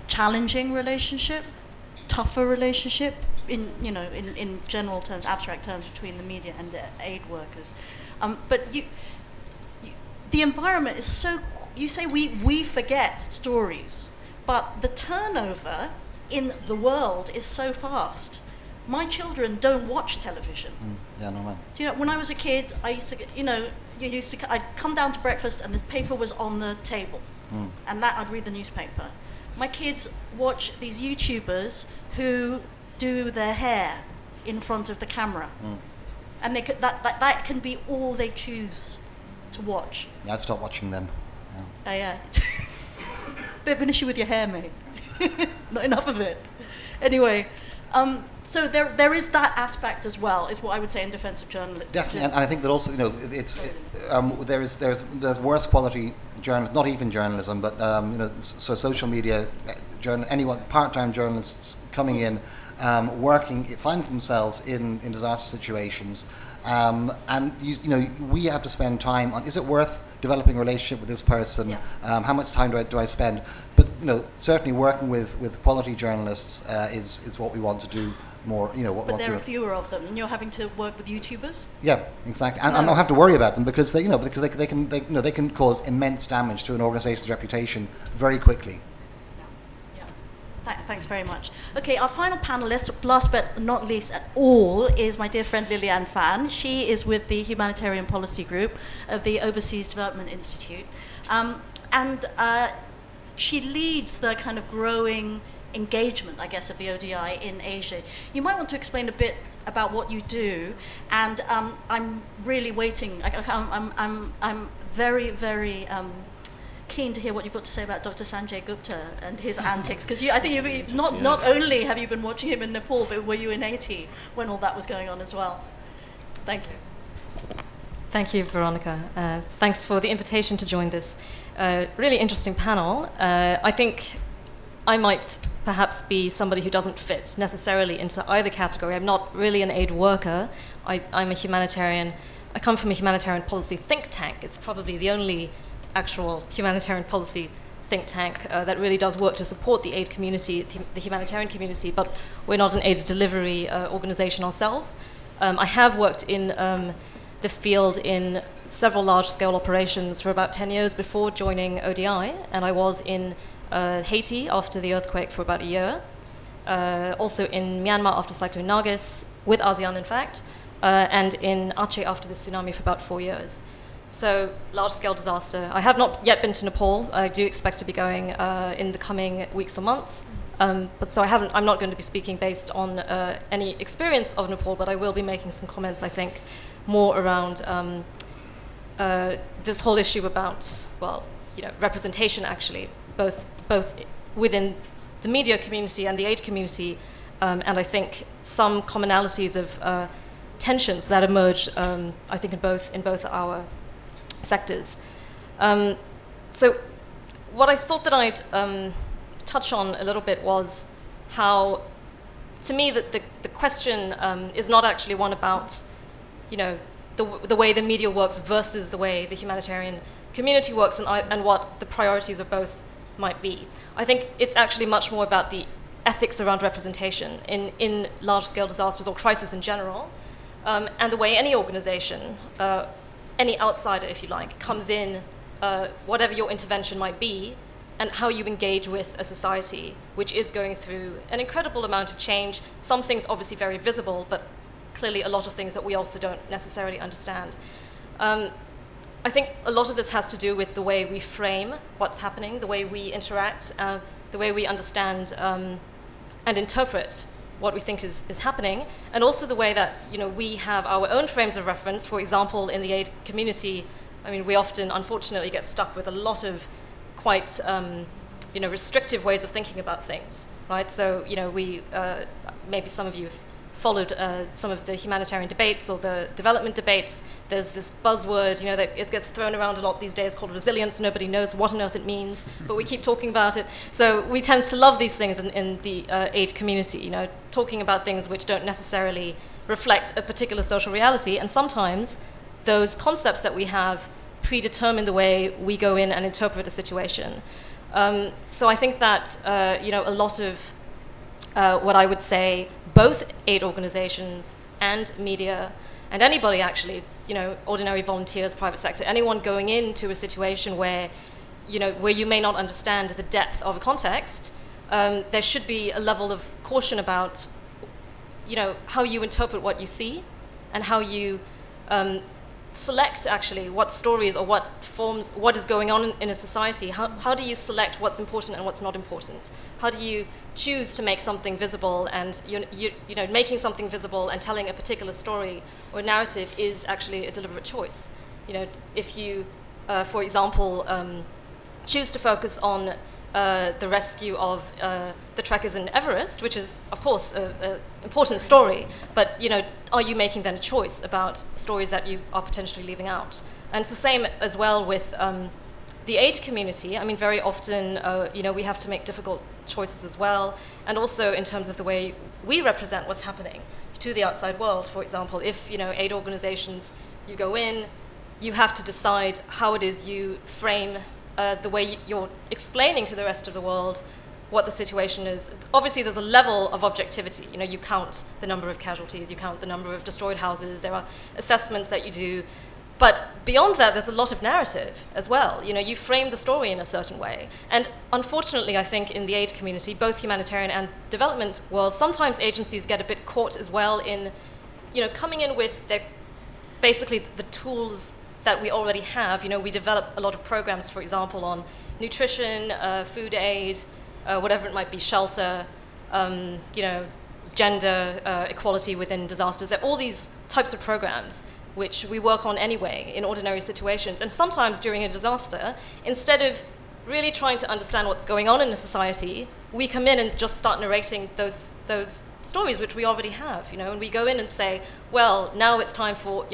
challenging relationship, tougher relationship in general terms, abstract terms, between the media and the aid workers. But the environment is so. You say we forget stories, but the turnover in the world is so fast. My children don't watch television. Yeah, no man. Do you know, when I was a kid, I used to, I'd come down to breakfast and the paper was on the table, and that I'd read the newspaper. My kids watch these YouTubers who do their hair in front of the camera, and they could, that can be all they choose to watch. Yeah, I'd stop watching them. Yeah. Bit of an issue with your hair, mate. Not enough of it. Anyway, so there is that aspect as well, is what I would say in defense of journalism. Definitely, and I think that also, there's worse quality journalism, not even journalism, but so social media, anyone, part-time journalists coming in, working, finding themselves in disaster situations, and we have to spend time on, is it worth developing a relationship with this person? Yeah. How much time do I spend? But certainly working with quality journalists is what we want to do more. But there are fewer of them, and you're having to work with YouTubers. Yeah, exactly, and I don't have to worry about them because they can cause immense damage to an organization's reputation very quickly. Thanks very much. Okay, our final panelist, last but not least at all, is my dear friend Liliane Fan. She is with the Humanitarian Policy Group of the Overseas Development Institute. And she leads the kind of growing engagement, I guess, of the ODI in Asia. You might want to explain a bit about what you do, and I'm really waiting. I'm very, very keen to hear what you've got to say about Dr. Sanjay Gupta and his antics, because I think you've not only have you been watching him in Nepal, but were you in Haiti when all that was going on as well? Thank you. Thank you, Veronica. Thanks for the invitation to join this really interesting panel. I think I might perhaps be somebody who doesn't fit necessarily into either category. I'm not really an aid worker. I'm a humanitarian. I come from a humanitarian policy think tank. It's probably the only actual humanitarian policy think tank that really does work to support the aid community, the humanitarian community, but we're not an aid delivery organization ourselves. I have worked in the field in several large-scale operations for about 10 years before joining ODI, and I was in Haiti after the earthquake for about a year, also in Myanmar after Cyclone Nargis, with ASEAN in fact, and in Aceh after the tsunami for about 4 years. So, large-scale disaster. I have not yet been to Nepal. I do expect to be going in the coming weeks or months. But so I'm not going to be speaking based on any experience of Nepal, but I will be making some comments, I think, more around this whole issue about, well, representation actually, both within the media community and the aid community, and I think some commonalities of tensions that emerge, I think, in both our sectors. So what I thought that I'd touch on a little bit was how, to me, the question is not actually one about, the way the media works versus the way the humanitarian community works, and what the priorities of both might be. I think it's actually much more about the ethics around representation in large-scale disasters or crisis in general, and the way any organization, any outsider, if you like, comes in, whatever your intervention might be, and how you engage with a society which is going through an incredible amount of change. Some things obviously very visible, but clearly a lot of things that we also don't necessarily understand. I think a lot of this has to do with the way we frame what's happening, the way we interact, the way we understand and interpret what we think is happening, and also the way that we have our own frames of reference. For example, in the aid community, we often, unfortunately, get stuck with a lot of quite restrictive ways of thinking about things, right? So we maybe some of you have followed some of the humanitarian debates or the development debates. There's this buzzword, that it gets thrown around a lot these days called resilience. Nobody knows what on earth it means, but we keep talking about it. So we tend to love these things in the aid community, talking about things which don't necessarily reflect a particular social reality, and sometimes those concepts that we have predetermine the way we go in and interpret a situation. So I think that a lot of what I would say, both aid organizations and media, and anybody actually, ordinary volunteers, private sector, anyone going into a situation where you may not understand the depth of a context, there should be a level of caution about, how you interpret what you see, and how you select actually what stories or what forms, what is going on in a society. How do you select what's important and what's not important? How do you choose to make something visible, and making something visible and telling a particular story or narrative is actually a deliberate choice. If you, for example, choose to focus on the rescue of the trekkers in Everest, which is, of course, an important story, but are you making then a choice about stories that you are potentially leaving out? And it's the same as well with the aid community. Very often, we have to make difficult choices as well, and also in terms of the way we represent what's happening to the outside world. For example, if aid organizations, you go in, you have to decide how it is you frame the way you're explaining to the rest of the world what the situation is. Obviously, there's a level of objectivity. You count the number of casualties, you count the number of destroyed houses, there are assessments that you do. But beyond that, there's a lot of narrative as well. You frame the story in a certain way. And unfortunately, I think in the aid community, both humanitarian and development world, sometimes agencies get a bit caught as well in, coming in with basically the tools that we already have. We develop a lot of programs, for example, on nutrition, food aid, whatever it might be, shelter, gender equality within disasters. There are all these types of programs which we work on anyway in ordinary situations. And sometimes during a disaster, instead of really trying to understand what's going on in a society, we come in and just start narrating those stories which we already have, and we go in and say, well, now it's time for,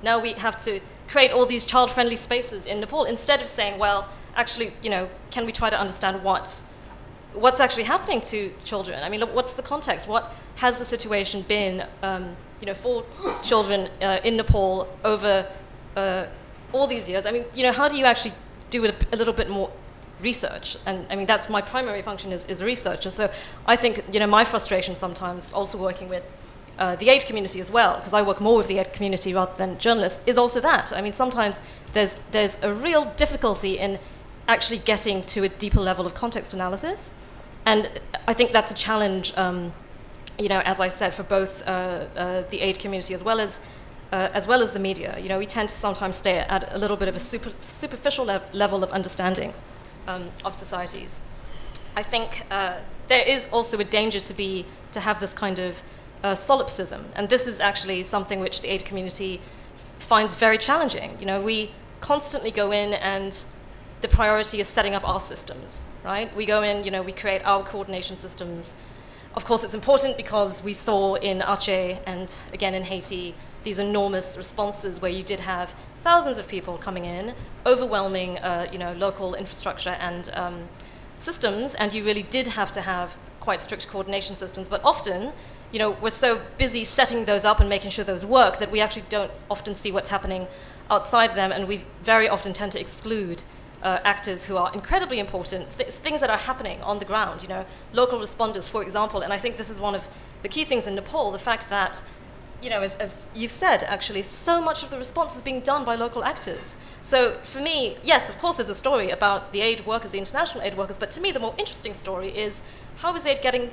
now we have to create all these child-friendly spaces in Nepal, instead of saying, well, actually, can we try to understand what's actually happening to children? What's the context? What has the situation been, for children in Nepal over all these years? How do you actually do a little bit more research? And that's my primary function as a researcher. So I think, my frustration sometimes, also working with the aid community as well, because I work more with the aid community rather than journalists, is also that. I mean, sometimes there's a real difficulty in actually getting to a deeper level of context analysis. And I think that's a challenge, as I said, for both the aid community as well as the media. We tend to sometimes stay at a little bit of a superficial level of understanding of societies. I think there is also a danger to have this kind of solipsism, and this is actually something which the aid community finds very challenging. We constantly go in and the priority is setting up our systems, right? We go in, we create our coordination systems. Of course, it's important because we saw in Aceh and again in Haiti these enormous responses where you did have thousands of people coming in, overwhelming, local infrastructure and systems, and you really did have to have quite strict coordination systems. But often, we're so busy setting those up and making sure those work that we actually don't often see what's happening outside them, and we very often tend to exclude actors who are incredibly important, things that are happening on the ground, local responders, for example. And I think this is one of the key things in Nepal, the fact that, as you've said, actually, so much of the response is being done by local actors. So for me, yes, of course, there's a story about the aid workers, the international aid workers, but to me, the more interesting story is how is aid getting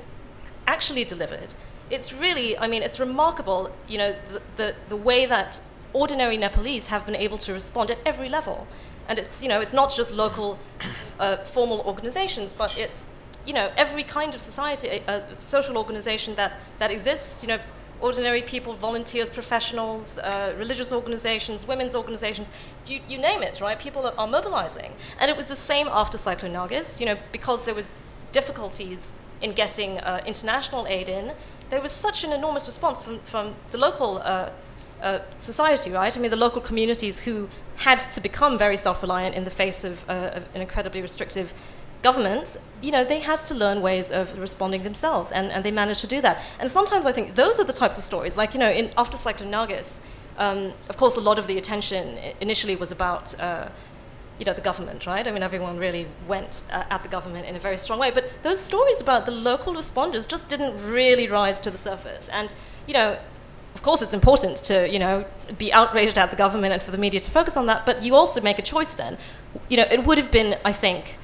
actually delivered? It's really, it's remarkable, the way that ordinary Nepalese have been able to respond at every level. And it's, it's not just local formal organizations, but it's, every kind of society, social organization that exists, ordinary people, volunteers, professionals, religious organizations, women's organizations, you name it, right? People are mobilizing. And it was the same after Cyclone Nargis, because there were difficulties in getting international aid in, there was such an enormous response from the local society, right? The local communities who had to become very self-reliant in the face of an incredibly restrictive government, they had to learn ways of responding themselves, and they managed to do that. And sometimes I think those are the types of stories, like, after Cyclone Nargis, of course, a lot of the attention initially was about, the government, right? Everyone really went at the government in a very strong way, but those stories about the local responders just didn't really rise to the surface. And, of course, it's important to, be outraged at the government and for the media to focus on that, but you also make a choice then. It would have been, I think,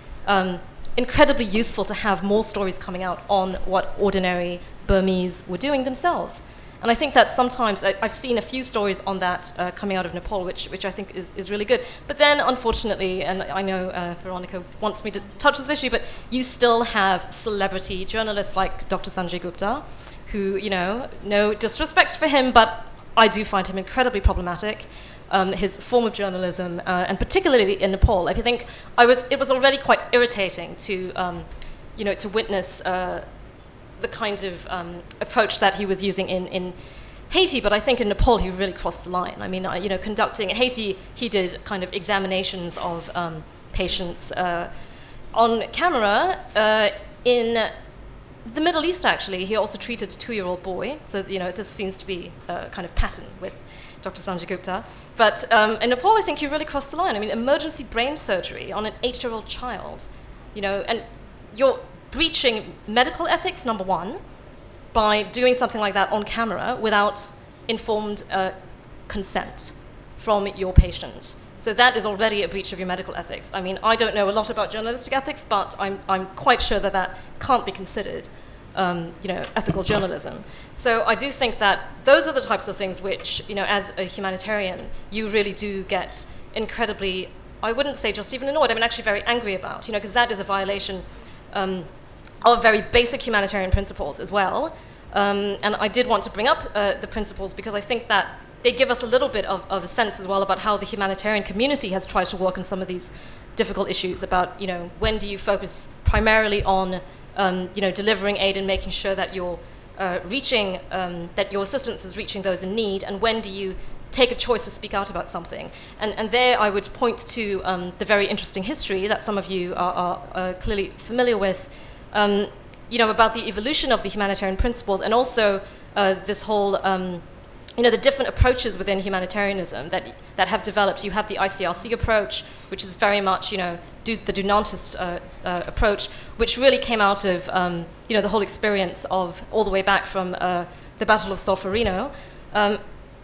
incredibly useful to have more stories coming out on what ordinary Burmese were doing themselves. And I think that sometimes, I've seen a few stories on that coming out of Nepal, which I think is really good. But then, unfortunately, and I know Veronica wants me to touch this issue, but you still have celebrity journalists like Dr. Sanjay Gupta, who, no disrespect for him, but I do find him incredibly problematic. His form of journalism, and particularly in Nepal. I think it was already quite irritating to witness the kind of approach that he was using in Haiti, but I think in Nepal he really crossed the line. Conducting in Haiti, he did kind of examinations of patients on camera. In the Middle East, actually, he also treated a 2-year-old boy. So, this seems to be a kind of pattern with Dr. Sanjay Gupta. But in Nepal, I think he really crossed the line. Emergency brain surgery on an 8-year-old child, and you're breaching medical ethics, number one, by doing something like that on camera without informed consent from your patient. So that is already a breach of your medical ethics. I don't know a lot about journalistic ethics, but I'm quite sure that can't be considered ethical journalism. So I do think that those are the types of things which, as a humanitarian, you really do get incredibly, I wouldn't say just even annoyed, actually very angry about, because that is a violation of very basic humanitarian principles as well. And I did want to bring up the principles because I think that they give us a little bit of a sense as well about how the humanitarian community has tried to work on some of these difficult issues about, when do you focus primarily on delivering aid and making sure that you're that your assistance is reaching those in need, and when do you take a choice to speak out about something? And there I would point to the very interesting history that some of you are clearly familiar with, about the evolution of the humanitarian principles, and also this whole the different approaches within humanitarianism that have developed. You have the ICRC approach, which is very much, the Dunantist approach, which really came out of, the whole experience of all the way back from the Battle of Solferino,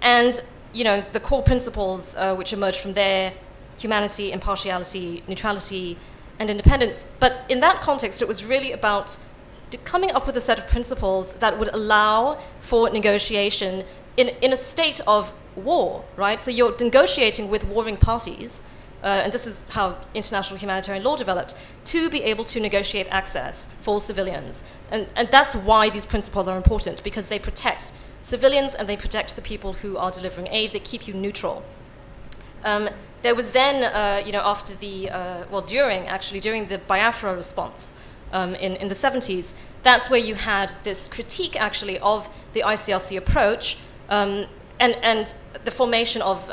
and, the core principles which emerged from there: humanity, impartiality, neutrality, and independence. But in that context, it was really about coming up with a set of principles that would allow for negotiation in a state of war, right? So you're negotiating with warring parties, and this is how international humanitarian law developed, to be able to negotiate access for civilians. And that's why these principles are important, because they protect civilians and they protect the people who are delivering aid. They keep you neutral. There was then, after the, during the Biafra response in the 70s, that's where you had this critique, actually, of the ICRC approach, and the formation of,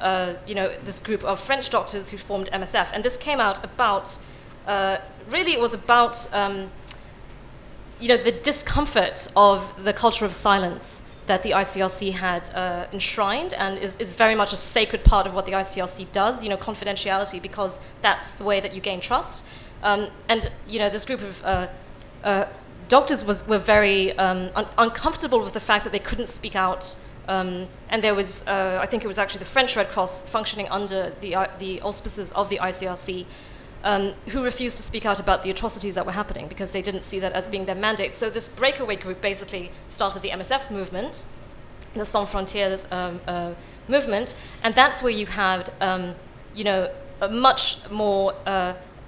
this group of French doctors who formed MSF. And this came out about, really it was about, the discomfort of the culture of silence that the ICRC had enshrined, and is very much a sacred part of what the ICRC does, confidentiality, because that's the way that you gain trust. And this group of doctors were very uncomfortable with the fact that they couldn't speak out. And there was, I think it was actually the French Red Cross functioning under the auspices of the ICRC, who refused to speak out about the atrocities that were happening because they didn't see that as being their mandate. So this breakaway group basically started the MSF movement, the Sans Frontières movement, and that's where you had, a much more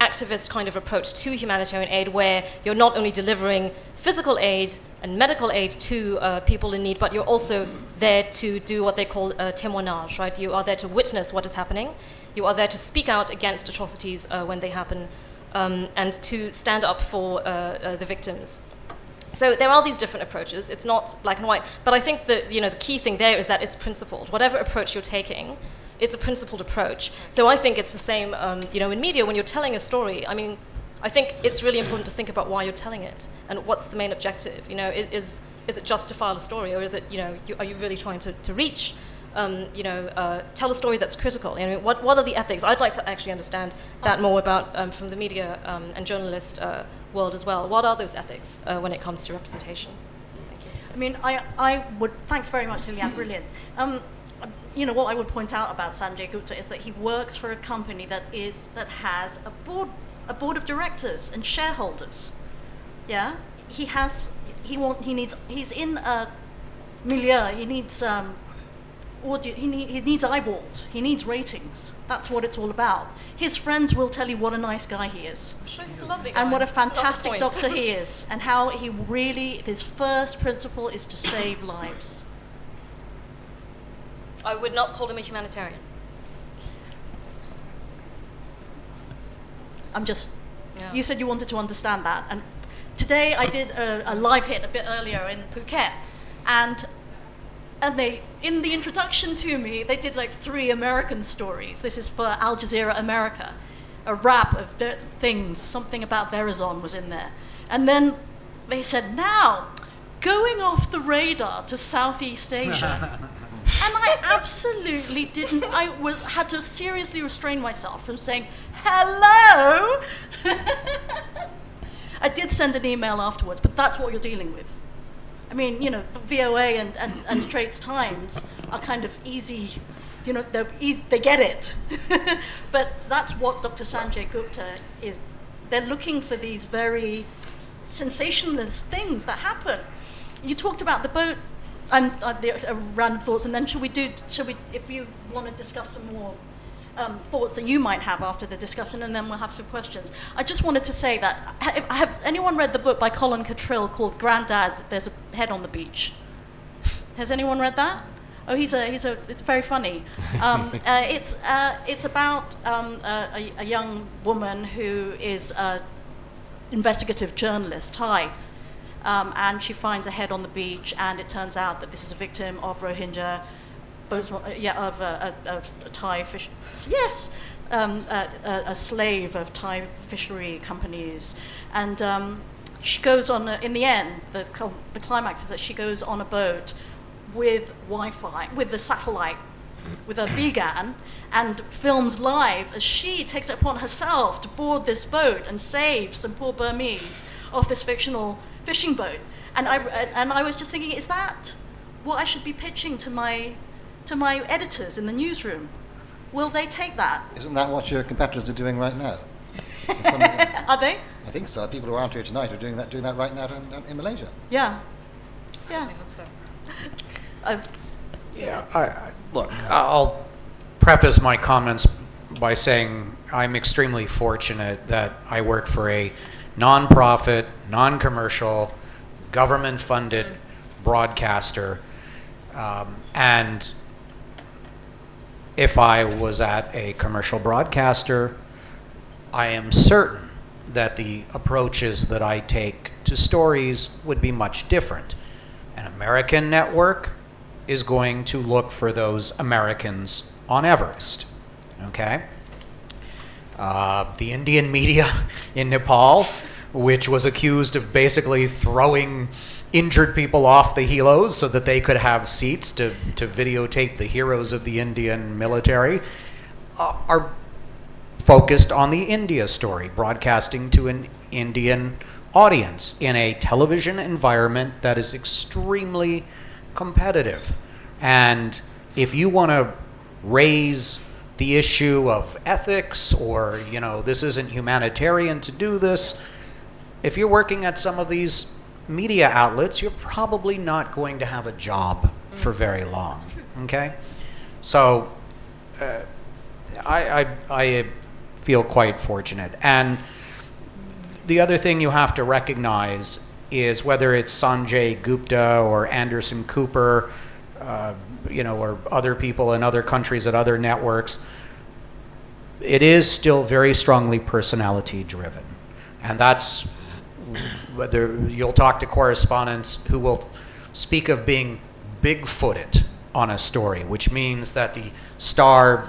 activist kind of approach to humanitarian aid, where you're not only delivering physical aid and medical aid to people in need, but you're also there to do what they call témoignage, right? You are there to witness what is happening. You are there to speak out against atrocities when they happen, and to stand up for the victims. So there are these different approaches. It's not black and white, but I think that the key thing there is that it's principled. Whatever approach you're taking, it's a principled approach. So I think it's the same, in media when you're telling a story. I mean, I think it's really important to think about why you're telling it and what's the main objective. Is it just to file a story, or is it, are you really trying to reach? Tell a story that's critical. What are the ethics? I'd like to actually understand that more about from the media and journalist world as well. What are those ethics when it comes to representation? Thank you. I mean, I would. Thanks very much, Liliane. Brilliant. What I would point out about Sanjay Gupta is that he works for a company that has a board of directors and shareholders. Yeah, he's in a milieu. He needs audio, he needs eyeballs, he needs ratings. That's what it's all about. His friends will tell you what a nice guy he is. I'm sure he's a lovely guy. And what a fantastic doctor he is, and how he really, his first principle is to save lives. I would not call him a humanitarian. You said you wanted to understand that, and today I did a live hit a bit earlier in Phuket, and they, in the introduction to me, they did like 3 American stories. This is for Al Jazeera America. A wrap of things, something about Verizon was in there. And then they said, now, going off the radar to Southeast Asia. And I absolutely didn't, had to seriously restrain myself from saying, hello! I did send an email afterwards, but that's what you're dealing with. I mean, VOA and Straits Times are kind of easy, they get it. But that's what Dr. Sanjay Gupta is. They're looking for these very sensationalist things that happen. You talked about the boat, random thoughts, and then should we, if you want to discuss some more thoughts that you might have after the discussion, and then we'll have some questions. I just wanted to say that, have anyone read the book by Colin Cottrell called Grandad, There's a Head on the Beach? Has anyone read that? Oh, it's very funny. It's about a young woman who is an investigative journalist, Thai, and she finds a head on the beach, and it turns out that this is a victim of Rohingya, of a Thai fish. Yes, a slave of Thai fishery companies, and she goes on. In the end, the climax is that she goes on a boat with Wi-Fi, with the satellite, with a BGAN, and films live as she takes it upon herself to board this boat and save some poor Burmese off this fictional fishing boat. And I was just thinking, is that what I should be pitching to my editors in the newsroom? Will they take that? Isn't that what your competitors are doing right now? Are they? I think so. People who aren't here tonight are doing that right now in Malaysia. Yeah. Yeah. I hope so. Look, I'll preface my comments by saying I'm extremely fortunate that I work for a non-profit, non-commercial, government-funded broadcaster, and if I was at a commercial broadcaster, I am certain that the approaches that I take to stories would be much different. An American network is going to look for those Americans on Everest, okay? The Indian media in Nepal, which was accused of basically throwing injured people off the helos so that they could have seats to videotape the heroes of the Indian military, are focused on the India story, broadcasting to an Indian audience in a television environment that is extremely competitive. And if you want to raise the issue of ethics or, this isn't humanitarian to do this, if you're working at some of these media outlets, you're probably not going to have a job for very long. Okay? So I feel quite fortunate. And the other thing you have to recognize is whether it's Sanjay Gupta or Anderson Cooper, or other people in other countries at other networks, it is still very strongly personality driven. And that's whether you'll talk to correspondents who will speak of being big-footed on a story, which means that the star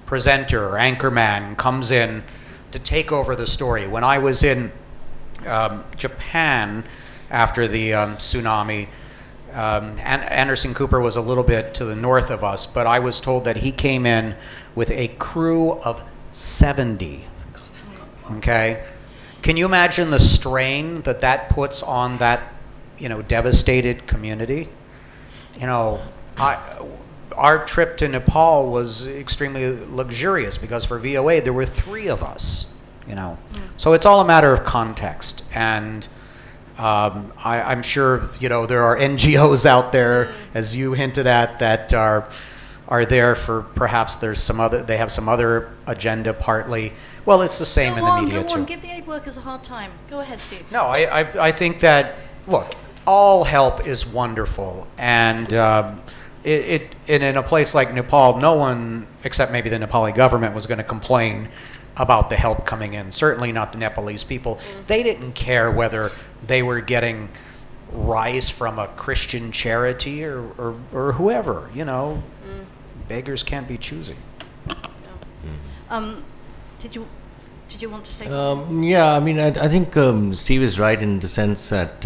presenter or anchorman comes in to take over the story. When I was in Japan after the tsunami, Anderson Cooper was a little bit to the north of us, but I was told that he came in with a crew of 70. Okay? Can you imagine the strain that puts on that, devastated community? Our trip to Nepal was extremely luxurious because for VOA there were 3 of us, So it's all a matter of context. And I'm sure, there are NGOs out there, as you hinted at, that are there for perhaps they have some other agenda partly. Well, it's the same in the media too. Give the aid workers a hard time. Go ahead, Steve. No, I think that, look, all help is wonderful. And in a place like Nepal, no one, except maybe the Nepali government, was going to complain about the help coming in. Certainly not the Nepalese people. They didn't care whether they were getting rice from a Christian charity or whoever, Beggars can't be choosy. Did you want to say something? Yeah, I think Steve is right in the sense that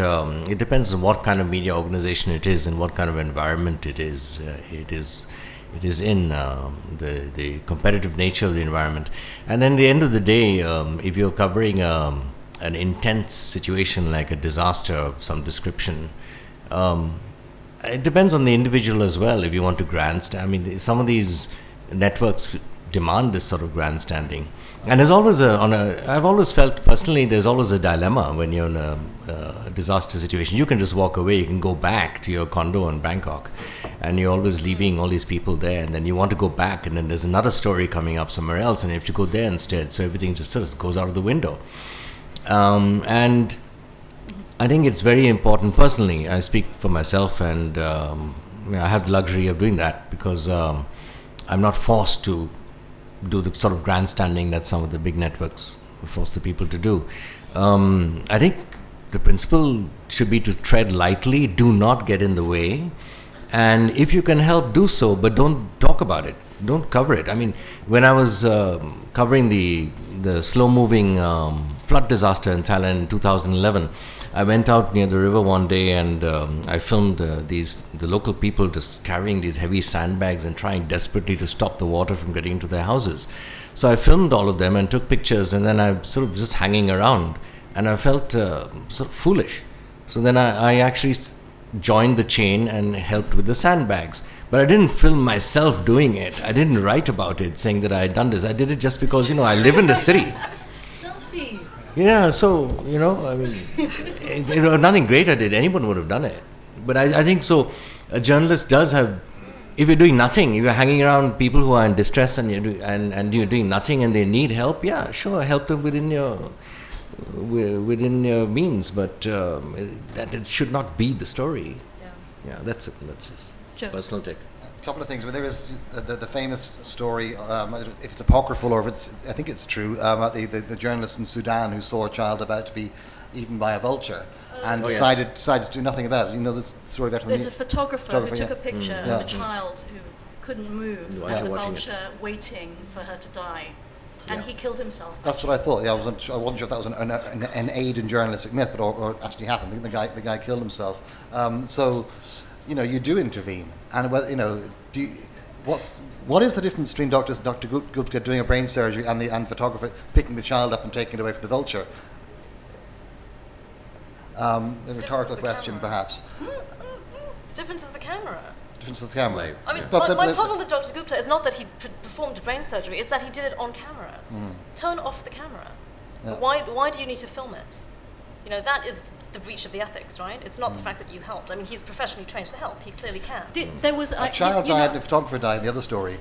it depends on what kind of media organization it is and what kind of environment it is. It is in the competitive nature of the environment. And then at the end of the day, if you're covering an intense situation like a disaster of some description, it depends on the individual as well. If you want to grandstand, some of these networks demand this sort of grandstanding. And there's always I've always felt personally there's always a dilemma when you're in a disaster situation. You can just walk away, you can go back to your condo in Bangkok, and you're always leaving all these people there, and then you want to go back, and then there's another story coming up somewhere else, and you have to go there instead, so everything just sort of goes out of the window. And I think it's very important, personally, I speak for myself, and I have the luxury of doing that because I'm not forced to do the sort of grandstanding that some of the big networks force the people to do. I think the principle should be to tread lightly, do not get in the way, and if you can help, do so, but don't talk about it, don't cover it. When I was covering the slow-moving flood disaster in Thailand in 2011, I went out near the river one day and I filmed the local people just carrying these heavy sandbags and trying desperately to stop the water from getting into their houses. So I filmed all of them and took pictures, and then I sort of just hanging around, and I felt sort of foolish. So then I actually joined the chain and helped with the sandbags. But I didn't film myself doing it. I didn't write about it saying that I had done this. I did it just because, I live in the city. Selfie. Yeah, so, I mean, nothing great I did. Anyone would have done it. But I think so. A journalist does have, if you're doing nothing, if you're hanging around people who are in distress and you're doing nothing and they need help, yeah, sure, help them within your means, but that it should not be the story. Yeah, that's it. That's just personal take. A couple of things. There is the famous story, if it's apocryphal or if I think it's true, about the journalist in Sudan who saw a child about to be eaten by a vulture and decided to do nothing about it. You know the story better than me. There's a photographer who took a picture of a child who couldn't move and the vulture waiting for her to die. And he killed himself. That's what I thought. Yeah, I wasn't sure if that was an aid in journalistic myth, but or actually happened. The guy killed himself. So, you do intervene, and what is the difference between Dr. Gupta doing a brain surgery and the photographer picking the child up and taking it away from the vulture? A rhetorical question, perhaps. The difference is the camera. I mean, my problem with Dr. Gupta is not that he performed brain surgery, it's that he did it on camera. Turn off the camera. Yeah. Why do you need to film it? That is the breach of the ethics, right? It's not the fact that you helped. I mean, he's professionally trained to help. He clearly can. There was a child died, the photographer died, the other story.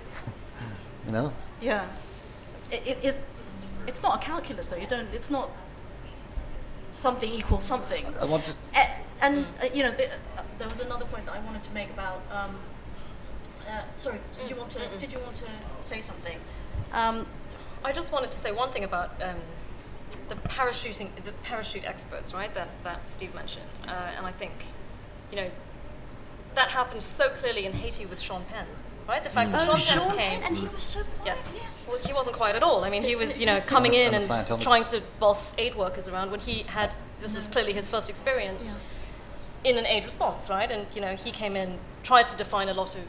Yeah. It's not a calculus, though. It's not something equals something. I want to... there was another point that I wanted to make about. Sorry, did you want to say something? I just wanted to say one thing about the parachute experts, right? That Steve mentioned, and I think, that happened so clearly in Haiti with Sean Penn, right? The fact that Sean Penn came, and he was so quiet. Yes. Well, he wasn't quiet at all. I mean, he was, coming in and trying to boss aid workers around when he had. This was clearly his first experience. In an aid response, right? And he came in, tried to define a lot of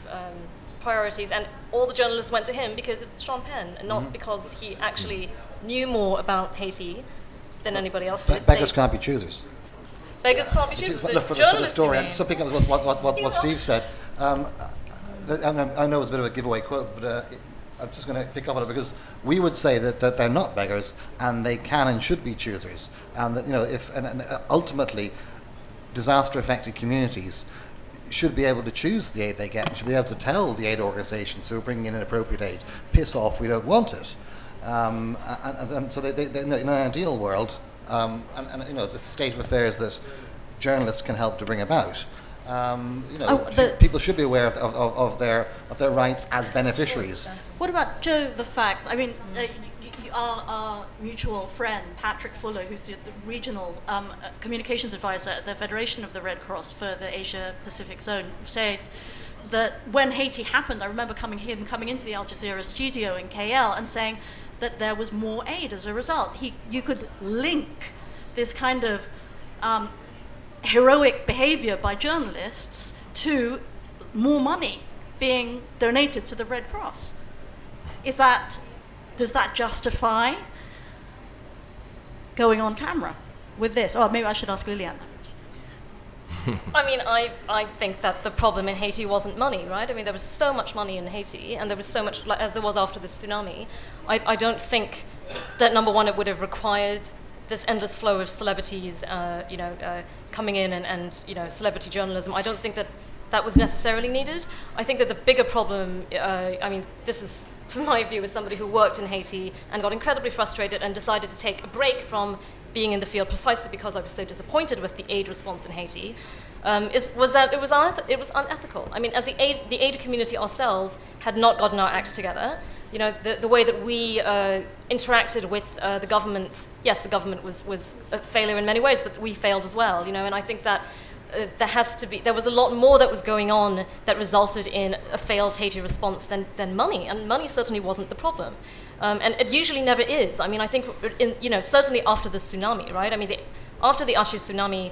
priorities, and all the journalists went to him because it's Sean Penn, and not because he actually knew more about Haiti than anybody else did. Beggars can't be choosers. Beggars can't be choosers. For the story, I'm just picking up what Steve said. I know it's a bit of a giveaway quote, but I'm just going to pick up on it because we would say that they're not beggars and they can and should be choosers, and that ultimately. Disaster-affected communities should be able to choose the aid they get, should be able to tell the aid organizations who are bringing in inappropriate aid, piss off, we don't want it. And so they in an ideal world, it's a state of affairs that journalists can help to bring about. People should be aware of their rights as beneficiaries. What about Joe, the fact, our mutual friend, Patrick Fuller, who's the regional communications advisor at the Federation of the Red Cross for the Asia-Pacific zone, said that when Haiti happened, I remember coming into the Al Jazeera studio in KL and saying that there was more aid as a result. You could link this kind of heroic behavior by journalists to more money being donated to the Red Cross. Does that justify going on camera with this? Or maybe I should ask Liliane. I mean, I think that the problem in Haiti wasn't money, right? I mean, there was so much money in Haiti, and there was so much, as there was after the tsunami. I don't think that, number one, it would have required this endless flow of celebrities, coming in and celebrity journalism. I don't think that was necessarily needed. I think that the bigger problem, this is, from my view, as somebody who worked in Haiti and got incredibly frustrated and decided to take a break from being in the field precisely because I was so disappointed with the aid response in Haiti, was that it was unethical. I mean, as the aid community ourselves had not gotten our act together. The way that we interacted with the government, yes, the government was a failure in many ways, but we failed as well, and I think that there was a lot more that was going on that resulted in a failed Haiti response than money, and money certainly wasn't the problem. And it usually never is. I mean, I think, certainly after the tsunami, right? I mean, after the Aceh tsunami,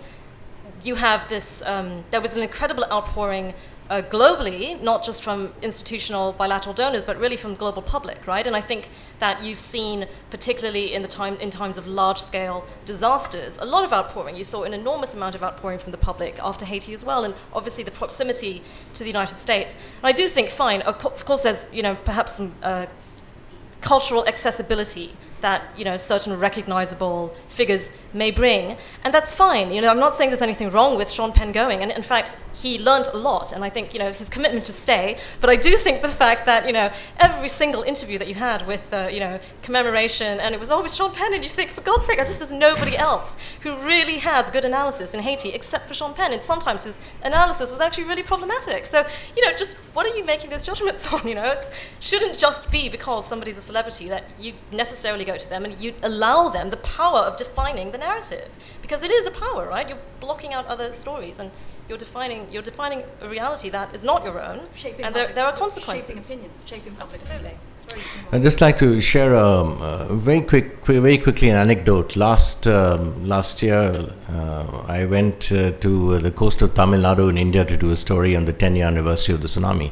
you have this, there was an incredible outpouring globally, not just from institutional bilateral donors, but really from the global public, right? And I think that you've seen, particularly in times of large-scale disasters, a lot of outpouring. You saw an enormous amount of outpouring from the public after Haiti as well, and obviously the proximity to the United States. And I do think, fine, of course there's, perhaps some cultural accessibility that certain recognizable figures may bring, and that's fine. I'm not saying there's anything wrong with Sean Penn going, and in fact he learned a lot, and I think his commitment to stay. But I do think the fact that every single interview that you had with commemoration, and it was always Sean Penn, and you think, for God's sake, as if there's nobody else who really has good analysis in Haiti except for Sean Penn, and sometimes his analysis was actually really problematic. So just what are you making those judgments on? It shouldn't just be because somebody's a celebrity that you necessarily go to them and you allow them the power of defining the narrative, because it is a power, right? You're blocking out other stories, and you're defining a reality that is not your own, and there are consequences. Shaping opinion, shaping public. Absolutely. I'd just like to share very quickly an anecdote. Last year, I went to the coast of Tamil Nadu in India to do a story on the 10-year anniversary of the tsunami,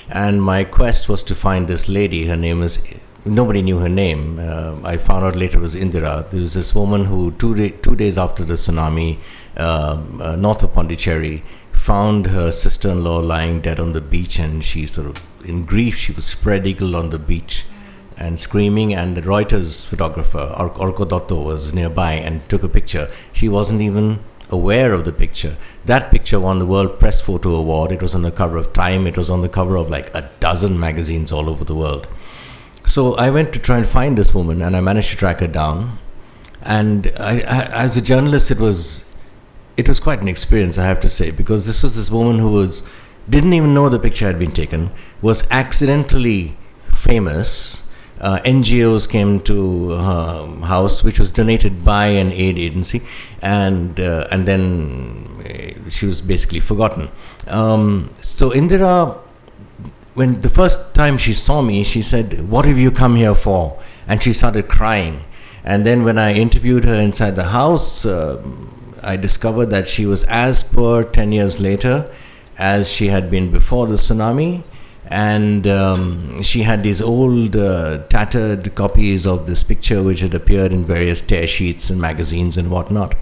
and my quest was to find this lady. Her name is. Nobody knew her name. I found out later it was Indira. There was this woman who 2 days after the tsunami, north of Pondicherry, found her sister-in-law lying dead on the beach, and she sort of, in grief, she was spread-eagled on the beach and screaming, and the Reuters photographer, Orko Dotto, was nearby and took a picture. She wasn't even aware of the picture. That picture won the World Press Photo Award. It was on the cover of Time. It was on the cover of like a dozen magazines all over the world. So I went to try and find this woman, and I managed to track her down. And I as a journalist, it was quite an experience, I have to say, because this woman who didn't even know the picture had been taken, was accidentally famous. NGOs came to her house, which was donated by an aid agency, and then she was basically forgotten. So Indira, when the first time she saw me, she said, "What have you come here for?" And she started crying. And then when I interviewed her inside the house, I discovered that she was as poor 10 years later as she had been before the tsunami. And she had these old tattered copies of this picture which had appeared in various tear sheets and magazines and whatnot.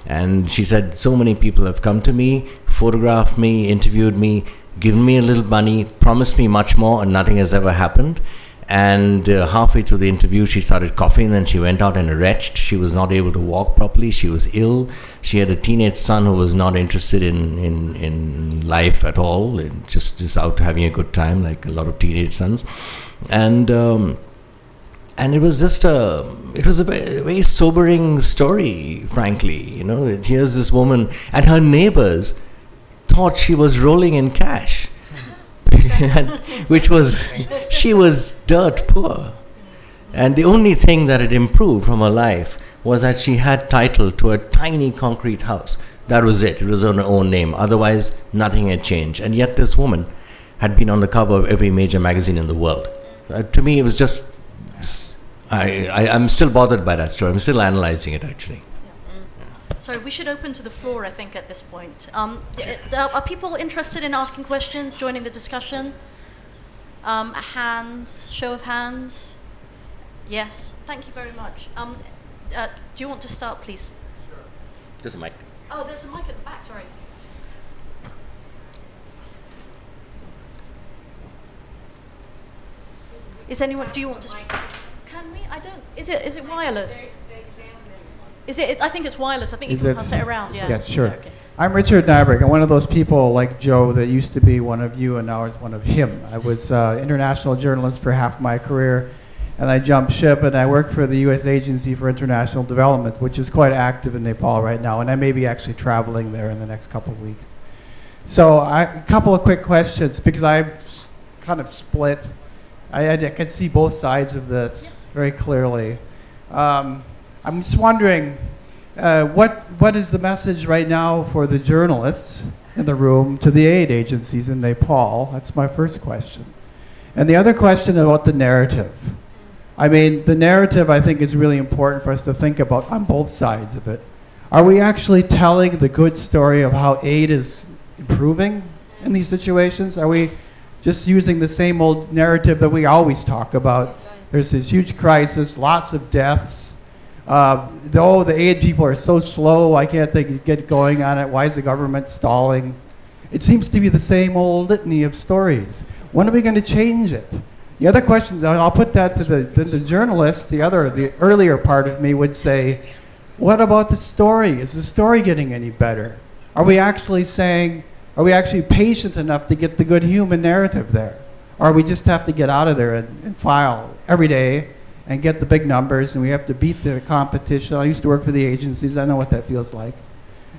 And she said, so many people have come to me, photographed me, interviewed me, given me a little money, promised me much more, and nothing has ever happened. And halfway through the interview, she started coughing, then she went out and retched. She was not able to walk properly. She was ill. She had a teenage son who was not interested in life at all, just out having a good time, like a lot of teenage sons. And it was just it was a very, very sobering story, frankly. Here's this woman, and her neighbors thought she was rolling in cash. She was dirt poor. And the only thing that had improved from her life was that she had title to a tiny concrete house. That was it. It was on her own name. Otherwise, nothing had changed. And yet this woman had been on the cover of every major magazine in the world. To me, it was just... I'm still bothered by that story. I'm still analyzing it, actually. So we should open to the floor, I think, at this point. Are people interested in asking questions, joining the discussion? Show of hands? Yes, thank you very much. Do you want to start, please? Sure. There's a mic. Oh, there's a mic at the back, sorry. Do you want to speak? Can we? I don't, is it wireless? Is it? I think it's wireless. I think you can pass it around. Yeah. Yes, sure. Yeah, okay. I'm Richard Nyberg. I'm one of those people like Joe that used to be one of you and now is one of him. I was international journalist for half my career, and I jumped ship and I work for the U.S. Agency for International Development, which is quite active in Nepal right now, and I may be actually traveling there in the next couple of weeks. So a couple of quick questions, because I kind of split. I can see both sides of this very clearly. I'm just wondering, what is the message right now for the journalists in the room to the aid agencies in Nepal? That's my first question. And the other question about the narrative. I mean, the narrative, I think, is really important for us to think about on both sides of it. Are we actually telling the good story of how aid is improving in these situations? Are we just using the same old narrative that we always talk about? There's this huge crisis, lots of deaths. Though the aid people are so slow, I can't get going on it. Why is the government stalling? It seems to be the same old litany of stories. When are we going to change it? The other question, I'll put that to the journalist, the earlier part of me would say, what about the story? Is the story getting any better? Are we actually patient enough to get the good human narrative there? Or we just have to get out of there and file every day and get the big numbers, and we have to beat the competition. I used to work for the agencies. I know what that feels like.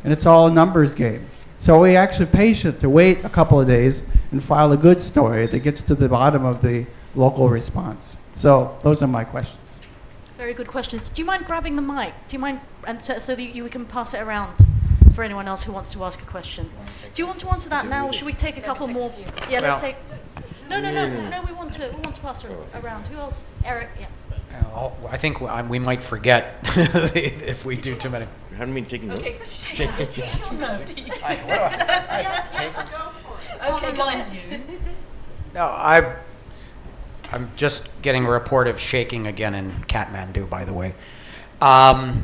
And it's all a numbers game. So are we actually patient to wait a couple of days and file a good story that gets to the bottom of the local response? So those are my questions. Very good questions. Do you mind grabbing the mic? Do you mind, and so that we can pass it around for anyone else who wants to ask a question? Do you want to answer that now, or should we take a couple more? Yeah, let's take. No. We want to pass it around. Who else? Eric. Yeah. I think we might forget if we do too many. You haven't been taking notes? Okay, yes, go for it. Okay, guys. No, I'm just getting a report of shaking again in Kathmandu, by the way. I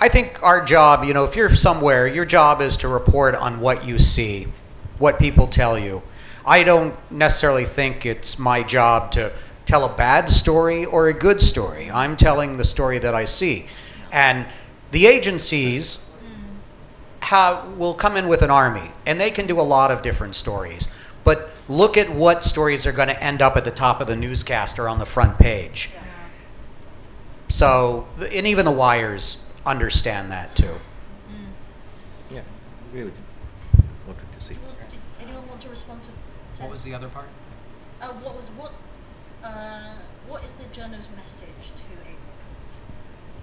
think our job, if you're somewhere, your job is to report on what you see, what people tell you. I don't necessarily think it's my job to tell a bad story or a good story. I'm telling the story that I see. And the agencies will come in with an army, and they can do a lot of different stories. But look at what stories are going to end up at the top of the newscast or on the front page. Yeah. So, and even the wires understand that too. Yeah, agree with you. What did you see? Did anyone want to respond to? What was the other part? What is the journal's message to aid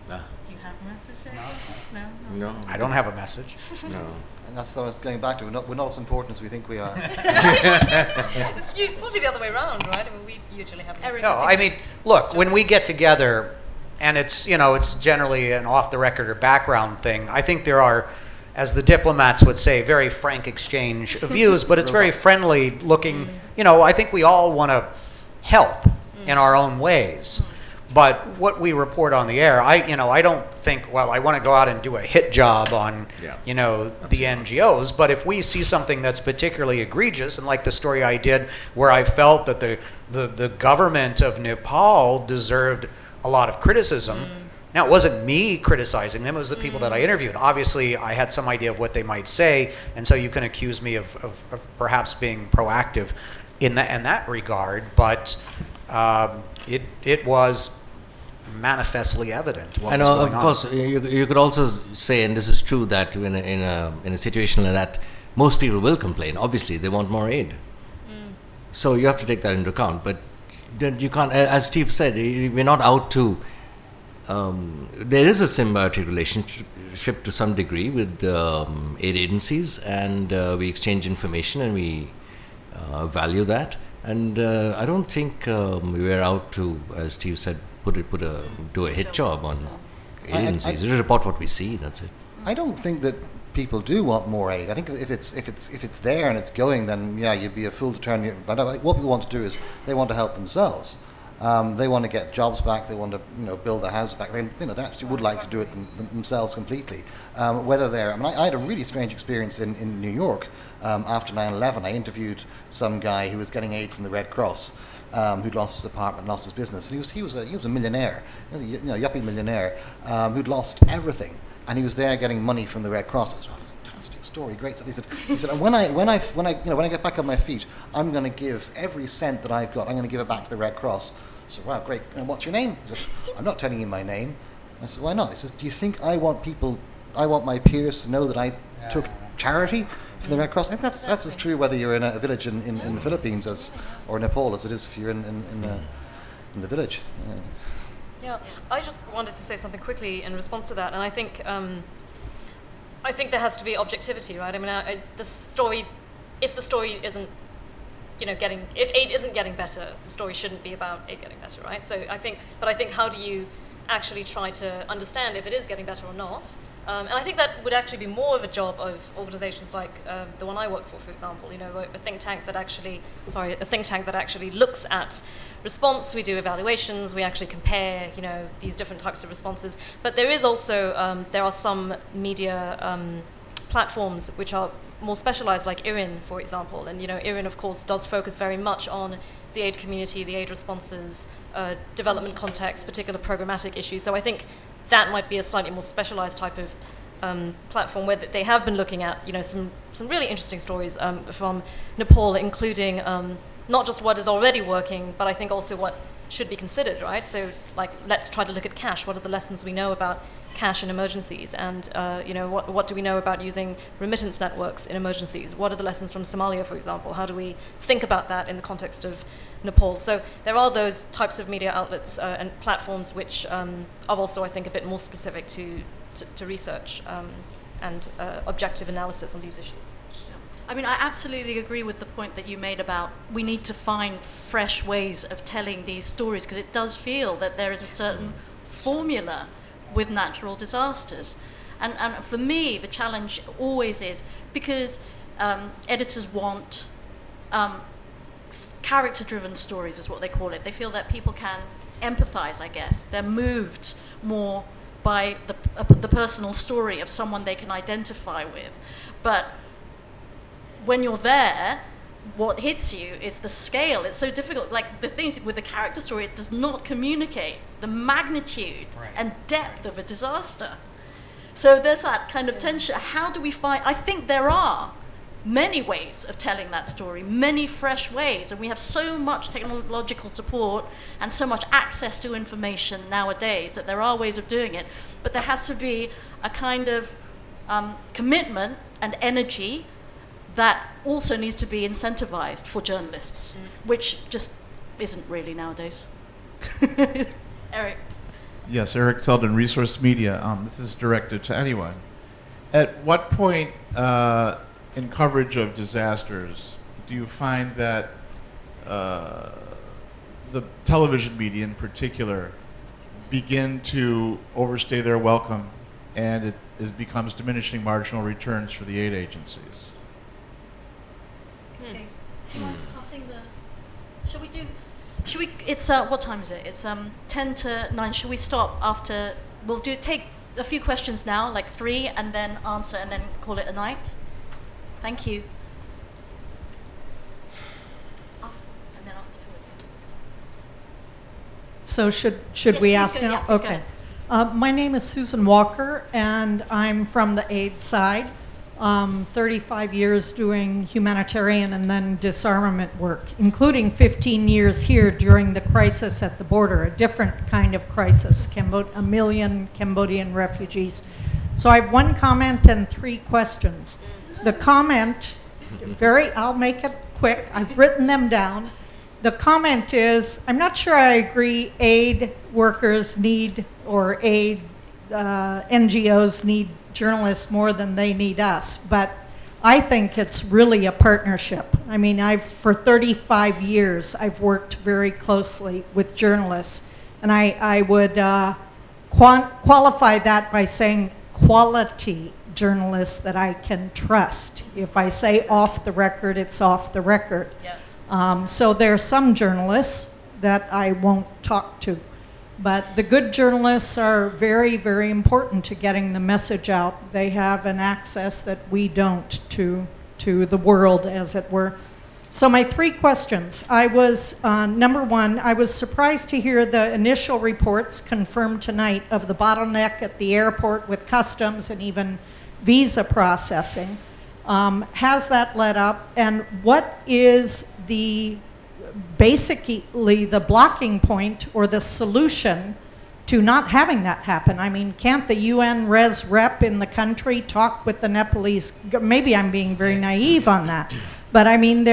workers? Do you have a message to aid workers? No. I don't have a message. No. And that's what I was going back to. We're not as important as we think we are. It's probably the other way around, right? I mean, we usually have a message. No, I mean, look, when we get together, and it's generally an off-the-record or background thing, I think there are, as the diplomats would say, very frank exchange of views, but it's very friendly looking. I think we all want to help in our own ways. But what we report on the air, I don't think, I want to go out and do a hit job on, the NGOs. But if we see something that's particularly egregious, and like the story I did where I felt that the government of Nepal deserved a lot of criticism. Now, it wasn't me criticizing them, it was the people that I interviewed. Obviously, I had some idea of what they might say, and so you can accuse me of perhaps being proactive in that regard, but it was manifestly evident what was going on. Of course, you could also say, and this is true, that in a situation like that, most people will complain. Obviously, they want more aid. So you have to take that into account. But then you can't, as Steve said, we're not out to. There is a symbiotic relationship to some degree with aid agencies, and we exchange information and we value that. And I don't think we're out to, as Steve said, do a hit job on aid agencies. We report what we see. That's it. I don't think that people do want more aid. I think if it's there and it's going, then you'd be a fool to turn. But what people want to do is they want to help themselves. They want to get jobs back. They want to build their house back. They actually would like to do it themselves completely. Whether they're, I had a really strange experience in New York after 9/11. I interviewed some guy who was getting aid from the Red Cross, who'd lost his apartment, lost his business. And he was a millionaire, yuppie millionaire, who'd lost everything, and he was there getting money from the Red Cross. I was, fantastic story, great. He said, when I get back on my feet, I'm going to give every cent that I've got. I'm going to give it back to the Red Cross. I said, wow, great. And what's your name? He said, I'm not telling you my name. I said, why not? He says, do you think I want my peers to know that I took charity for the Red Cross? I think that's as true whether you're in a village in the Philippines or Nepal as it is if you're in the village. Yeah, I just wanted to say something quickly in response to that, and I think there has to be objectivity, right? I mean, the story, if the story isn't, if aid isn't getting better, the story shouldn't be about aid getting better, right? So I think how do you actually try to understand if it is getting better or not. And I think that would actually be more of a job of organizations like the one I work for example, a think tank that actually looks at response. We do evaluations, we actually compare, these different types of responses. But there is also, there are some media platforms which are more specialized, like IRIN, for example. And, IRIN, of course, does focus very much on the aid community, the aid responses, development context, particular programmatic issues. So I think that might be a slightly more specialized type of platform where they have been looking at, some really interesting stories from Nepal, including not just what is already working, but I think also what should be considered, right? So, like, let's try to look at cash. What are the lessons we know about cash in emergencies? And, what do we know about using remittance networks in emergencies? What are the lessons from Somalia, for example? How do we think about that in the context of Nepal? So there are those types of media outlets and platforms which are also, I think, a bit more specific to research and objective analysis on these issues. I mean, I absolutely agree with the point that you made about we need to find fresh ways of telling these stories, because it does feel that there is a certain formula with natural disasters. And for me, the challenge always is, because editors want character-driven stories, is what they call it. They feel that people can empathize, I guess. They're moved more by the personal story of someone they can identify with. But when you're there, what hits you is the scale. It's so difficult. Like, the things with the character story, it does not communicate the magnitude and depth of a disaster. So there's that kind of tension. How do we find? I think there are many ways of telling that story, many fresh ways, and we have so much technological support and so much access to information nowadays that there are ways of doing it. But there has to be a kind of commitment and energy that also needs to be incentivized for journalists, which just isn't really nowadays. Eric. Yes, Eric Selden, Resource Media. This is directed to anyone. At what point in coverage of disasters do you find that the television media in particular begin to overstay their welcome, and it becomes diminishing marginal returns for the aid agencies? Okay. Passing the. Should we? It's what time is it? It's 10 to 9. Should we stop after? We'll take a few questions now, like 3, and then answer, and then call it a night. Thank you. And then afterwards. So should Yes, we please ask go, now? yeah, please go Okay. ahead. My name is Susan Walker, and I'm from the aid side. 35 years doing humanitarian and then disarmament work, including 15 years here during the crisis at the border, a different kind of crisis, 1 million Cambodian refugees. So I have 1 comment and 3 questions. The comment, I'll make it quick, I've written them down. The comment is, I'm not sure I agree aid workers need, or aid NGOs need journalists more than they need us, but I think it's really a partnership. I mean, for 35 years, I've worked very closely with journalists, and I would qualify that by saying quality journalists that I can trust. If I say off the record, it's off the record. Yeah. So there are some journalists that I won't talk to. But the good journalists are very, very important to getting the message out. They have an access that we don't to the world, as it were. So my 3 questions. I was, number 1, I was surprised to hear the initial reports confirmed tonight of the bottleneck at the airport with customs and even visa processing. Has that let up? And what is basically the blocking point or the solution to not having that happen? I mean, can't the UN res rep in the country talk with the Nepalese? Maybe I'm being very naive on that, but I mean,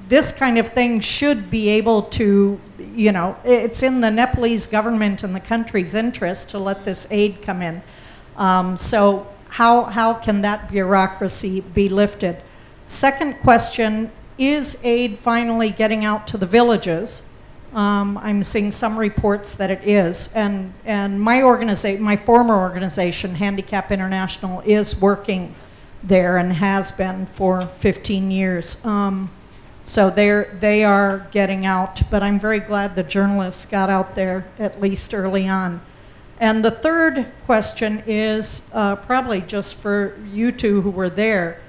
this kind of thing should be able to, it's in the Nepalese government and the country's interest to let this aid come in. So how can that bureaucracy be lifted? Second question, is aid finally getting out to the villages? I'm seeing some reports that it is, and my former organization, Handicap International, is working there and has been for 15 years. So they are getting out, but I'm very glad the journalists got out there at least early on. And the third question is probably just for you two who were there.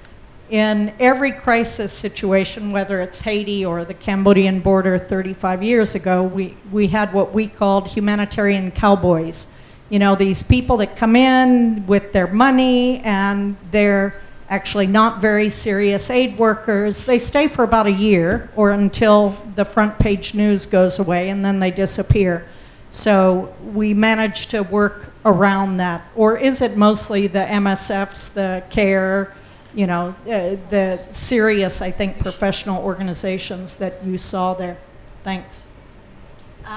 In every crisis situation, whether it's Haiti or the Cambodian border 35 years ago, we had what we called humanitarian cowboys. You know, these people that come in with their money and they're actually not very serious aid workers. They stay for about a year or until the front page news goes away, and then they disappear. So we managed to work around that. Or is it mostly the MSFs, the CARE, you know, the serious, I think, professional organizations that you saw there? Thanks.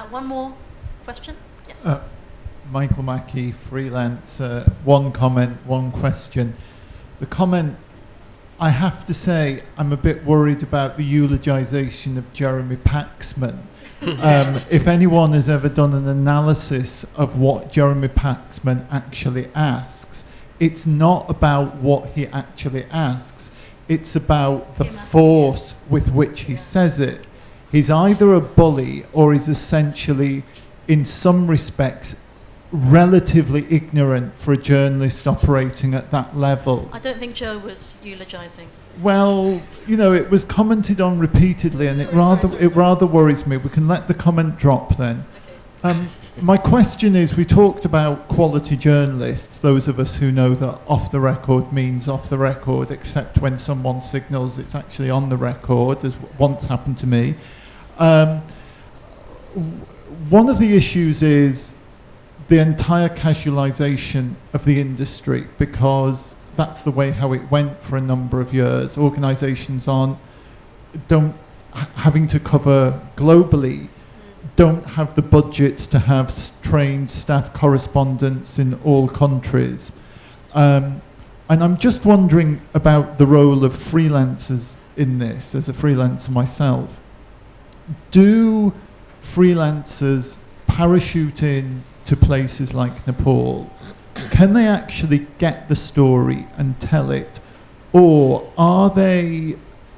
One more question? Yes. Michael Mackey, freelance. One comment, one question. The comment, I have to say, I'm a bit worried about the eulogization of Jeremy Paxman. If anyone has ever done an analysis of what Jeremy Paxman actually asks, it's not about what he actually asks. It's about the force with which he says it. He's either a bully or he's essentially, in some respects, relatively ignorant for a journalist operating at that level. I don't think Joe was eulogizing. Well, you know, it was commented on repeatedly, and it rather worries me. We can let the comment drop then. My question is, we talked about quality journalists, those of us who know that off the record means off the record, except when someone signals it's actually on the record, as once happened to me. One of the issues is the entire casualization of the industry, because that's the way how it went for a number of years. Organizations having to cover globally, don't have the budgets to have trained staff correspondents in all countries. And I'm just wondering about the role of freelancers in this, as a freelancer myself. Do freelancers parachute in to places like Nepal? Can they actually get the story and tell it? Or are they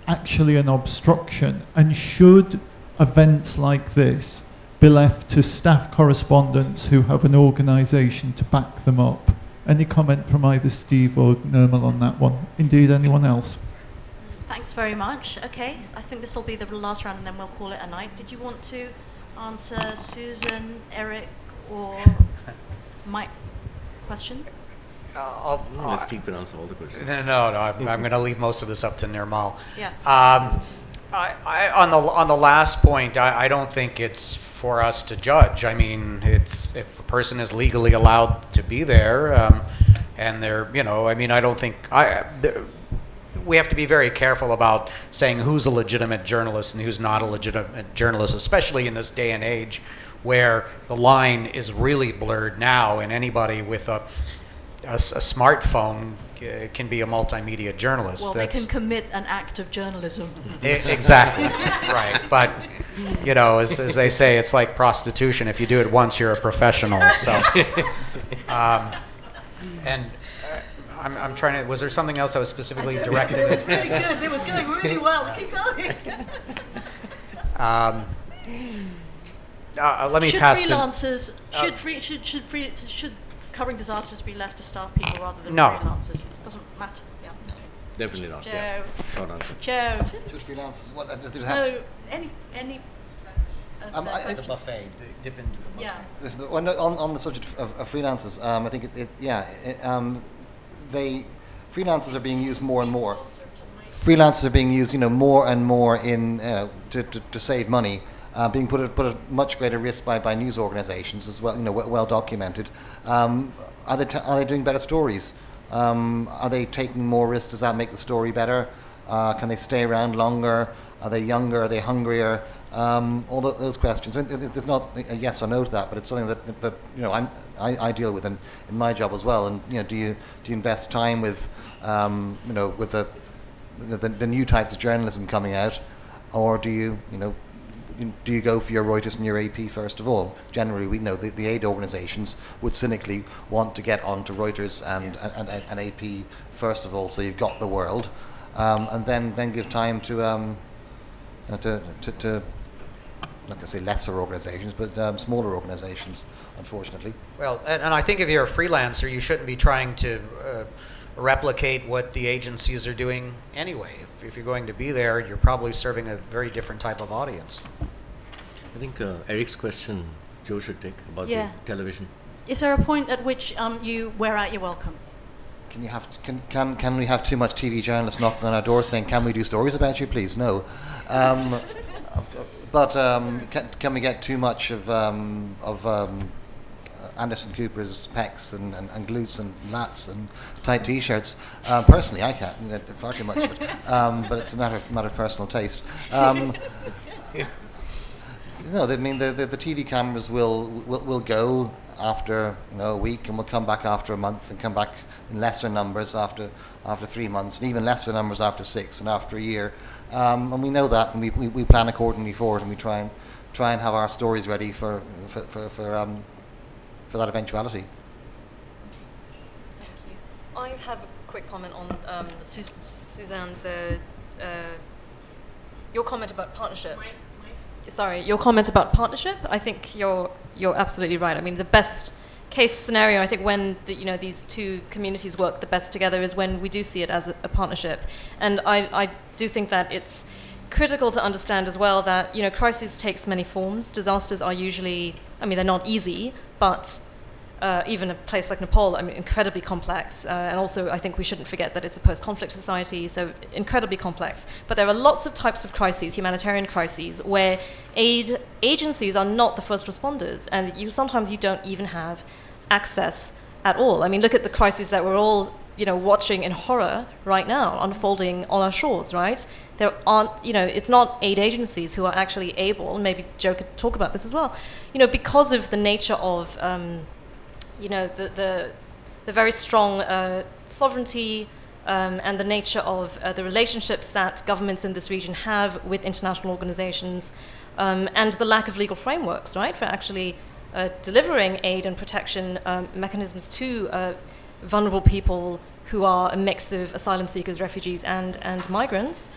actually an obstruction? And should events like this be left to staff correspondents who have an organisation to back them up? Any comment from either Steve or Nirmal on that one? Indeed, anyone else? Thanks very much. Okay, I think this will be the last round and then we'll call it a night. Did you want to answer Susan, Eric, or Mike question? Let Steve can answer all the questions. No, I'm going to leave most of this up to Nirmal. Yeah. On the last point, I don't think it's for us to judge. I mean, it's if a person is legally allowed to be there, and they're, you know, I mean, I don't think we have to be very careful about saying who's a legitimate journalist and who's not a legitimate journalist, especially in this day and age where the line is really blurred now, and anybody with a smartphone can be a multimedia journalist. Well, they can commit an act of journalism. Exactly, right. But, you know, as they say, it's like prostitution. If you do it once, you're a professional. So, I'm trying to. Was there something else that was specifically directed at? It was really good. It was going really well. Keep going. Let me pass. Should covering disasters be left to staff people rather than No. freelancers? It doesn't matter. Yeah. Definitely not. Joe. Yeah. Short answer. Joe. Just freelancers. What? No. Any. The buffet. Different. Yeah. On the subject of freelancers, I think freelancers are being used more and more. Freelancers are being used, more and more in to save money. Being put at much greater risk by news organisations as well, well documented. Are they doing better stories? Are they taking more risks? Does that make the story better? Can they stay around longer? Are they younger? Are they hungrier? All those questions. There's not a yes or no to that, but it's something that I deal with in my job as well. And do you invest time with with the new types of journalism coming out, or do you do you go for your Reuters and your AP first of all? Generally, we know the aid organisations would cynically want to get onto Reuters and AP first of all, so you've got the world, and then give time to like I say, lesser organisations, but smaller organisations, unfortunately. Well, and I think if you're a freelancer, you shouldn't be trying to replicate what the agencies are doing anyway. If you're going to be there, you're probably serving a very different type of audience. I think Eric's question, Joe should take about the television. Is there a point at which you wear out your welcome? Can we have too much TV journalists knocking on our door saying, "Can we do stories about you, please?" No. But can we get too much of Anderson Cooper's pecs and glutes and lats and tight t-shirts? Personally, I can't. Far too much of it. But it's a matter of personal taste. No, I mean the TV cameras will go after a week, and will come back after a month, and come back in lesser numbers after 3 months, and even lesser numbers after 6 and after a year. And we know that, and we plan accordingly for it, and we try and have our stories ready for that eventuality. I have a quick comment on Suzanne's your comment about partnership. Sorry, your comment about partnership. I think you're absolutely right. I mean, the best case scenario, I think, when these two communities work the best together is when we do see it as a partnership. And I do think that it's critical to understand as well that crisis takes many forms. Disasters are usually, they're not easy, but even a place like Nepal, incredibly complex. And also, I think we shouldn't forget that it's a post-conflict society, so incredibly complex. But there are lots of types of crises, humanitarian crises, where aid agencies are not the first responders, and sometimes you don't even have access at all. Look at the crises that we're all watching in horror right now unfolding on our shores, right? There aren't, it's not aid agencies who are actually able, and maybe Joe could talk about this as well, because of the nature of the very strong sovereignty and the nature of the relationships that governments in this region have with international organizations, and the lack of legal frameworks, right, for actually delivering aid and protection mechanisms to vulnerable people who are a mix of asylum seekers, refugees, and migrants.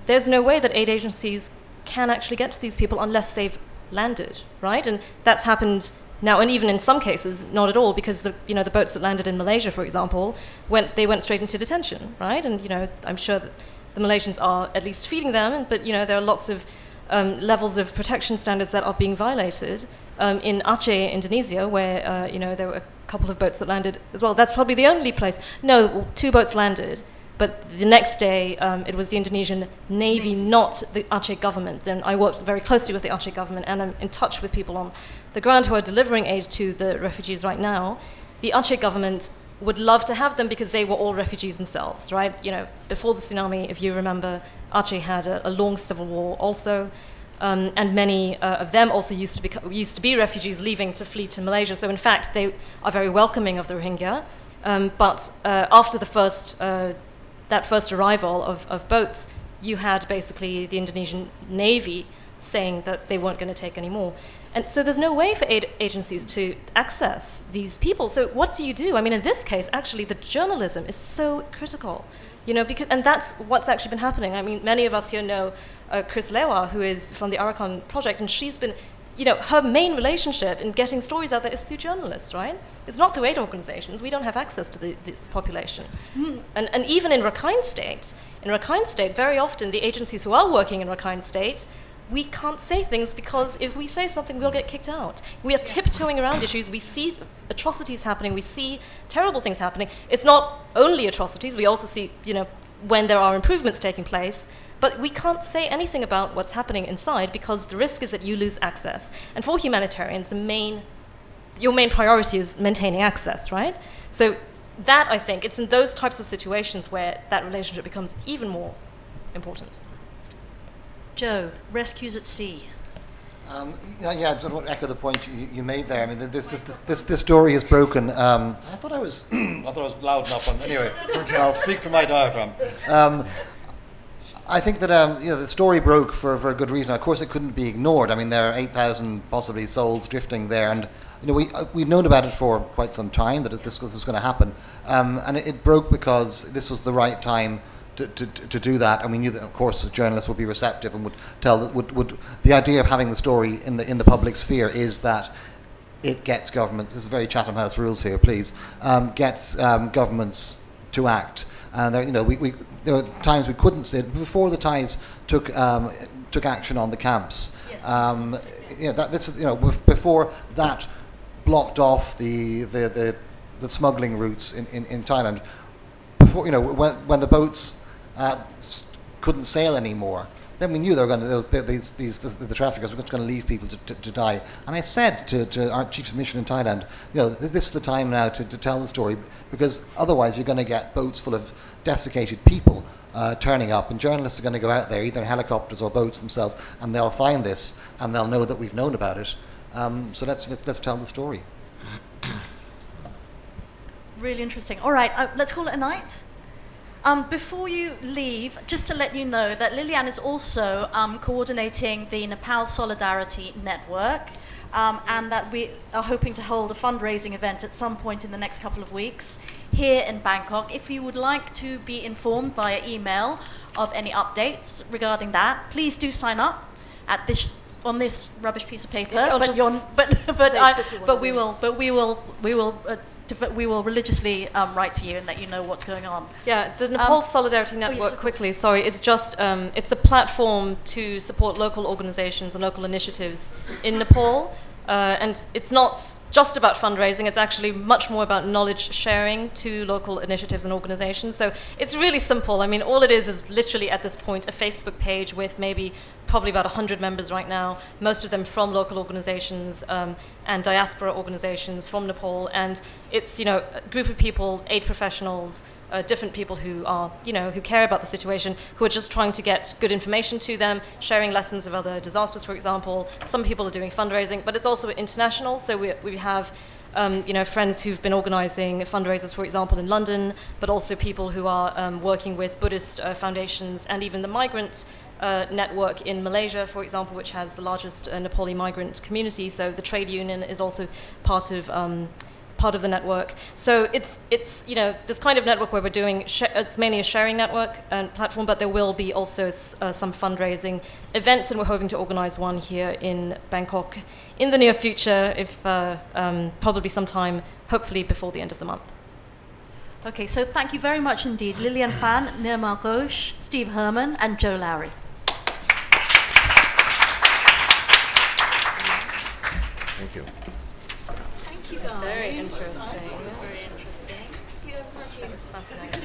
There's no way that aid agencies can actually get to these people unless they've landed, right? And that's happened now, and even in some cases, not at all, because the boats that landed in Malaysia, for example, went straight into detention, right? And I'm sure that the Malaysians are at least feeding them, but there are lots of levels of protection standards that are being violated. In Aceh, Indonesia, where there were a couple of boats that landed as well. That's probably the only place. No, 2 boats landed, but the next day it was the Indonesian Navy, not the Aceh government. Then I worked very closely with the Aceh government, and I'm in touch with people on the ground who are delivering aid to the refugees right now. The Aceh government would love to have them because they were all refugees themselves, right? Before the tsunami, if you remember, Aceh had a long civil war also. And many of them also used to be refugees leaving to flee to Malaysia. So in fact, they are very welcoming of the Rohingya. But after that first arrival of boats, you had basically the Indonesian Navy saying that they weren't going to take any more. And so there's no way for aid agencies to access these people. So what do you do? In this case, actually, the journalism is so critical. And that's what's actually been happening. Many of us here know Chris Lewa, who is from the Arakan Project, and she's been, her main relationship in getting stories out there is through journalists, right? It's not through aid organizations. We don't have access to this population. And even in Rakhine State, very often the agencies who are working in Rakhine State, we can't say things because if we say something, we'll get kicked out. We are tiptoeing around issues. We see atrocities happening. We see terrible things happening. It's not only atrocities. We also see, when there are improvements taking place. But we can't say anything about what's happening inside because the risk is that you lose access. And for humanitarians, your main priority is maintaining access, right? So that, I think, it's in those types of situations where that relationship becomes even more important. Joe, rescues at sea. I just want to echo the point you made there. This story is broken. I thought I was loud enough. Anyway, I'll speak from my diaphragm. I think that the story broke for a good reason. Of course, it couldn't be ignored. I mean, there are 8,000 possibly souls drifting there, and we've known about it for quite some time that this was going to happen, and it broke because this was the right time to do that. And we knew that, of course, journalists would be receptive and would tell. Would the idea of having the story in the public sphere is that it gets government. This is very Chatham House rules here, please. Gets governments to act. And there were times we couldn't see it before the Thais took action on the camps. Yes. Before that blocked off the smuggling routes in Thailand. Before when the boats couldn't sail anymore, then we knew they were going to the traffickers were going to leave people to die. And I said to our chief's mission in Thailand, this is the time now to tell the story, because otherwise you're going to get boats full of desiccated people turning up, and journalists are going to go out there, either in helicopters or boats themselves, and they'll find this and they'll know that we've known about it. So let's tell the story. Really interesting. All right, let's call it a night. Before you leave, just to let you know that Lilian is also coordinating the Nepal Solidarity Network, and that we are hoping to hold a fundraising event at some point in the next couple of weeks here in Bangkok. If you would like to be informed via email of any updates regarding that, please do sign up at on this rubbish piece of paper. We will religiously write to you and let you know what's going on. Yeah, the Nepal Solidarity Network, quickly, sorry, it's just, it's a platform to support local organizations and local initiatives in Nepal. And it's not just about fundraising, it's actually much more about knowledge sharing to local initiatives and organizations. So it's really simple. I mean, all it is literally at this point a Facebook page with probably about 100 members right now, most of them from local organizations and diaspora organizations from Nepal. And it's, a group of people, 8 professionals, different people who are, who care about the situation, who are just trying to get good information to them, sharing lessons of other disasters, for example. Some people are doing fundraising, but it's also international. So we have, friends who've been organizing fundraisers, for example, in London, but also people who are working with Buddhist foundations, and even the migrant network in Malaysia, for example, which has the largest Nepali migrant community. So the trade union is also part of the network. So it's this kind of network where we're doing, it's mainly a sharing network and platform, but there will be also some fundraising events, and we're hoping to organize one here in Bangkok in the near future, if probably sometime, hopefully before the end of the month. Okay, so thank you very much indeed, Lilian Phan, Nirmal Ghosh, Steve Herman, and Joe Lowry. Thank you. Thank you, guys. Very interesting. Very interesting. It was fascinating.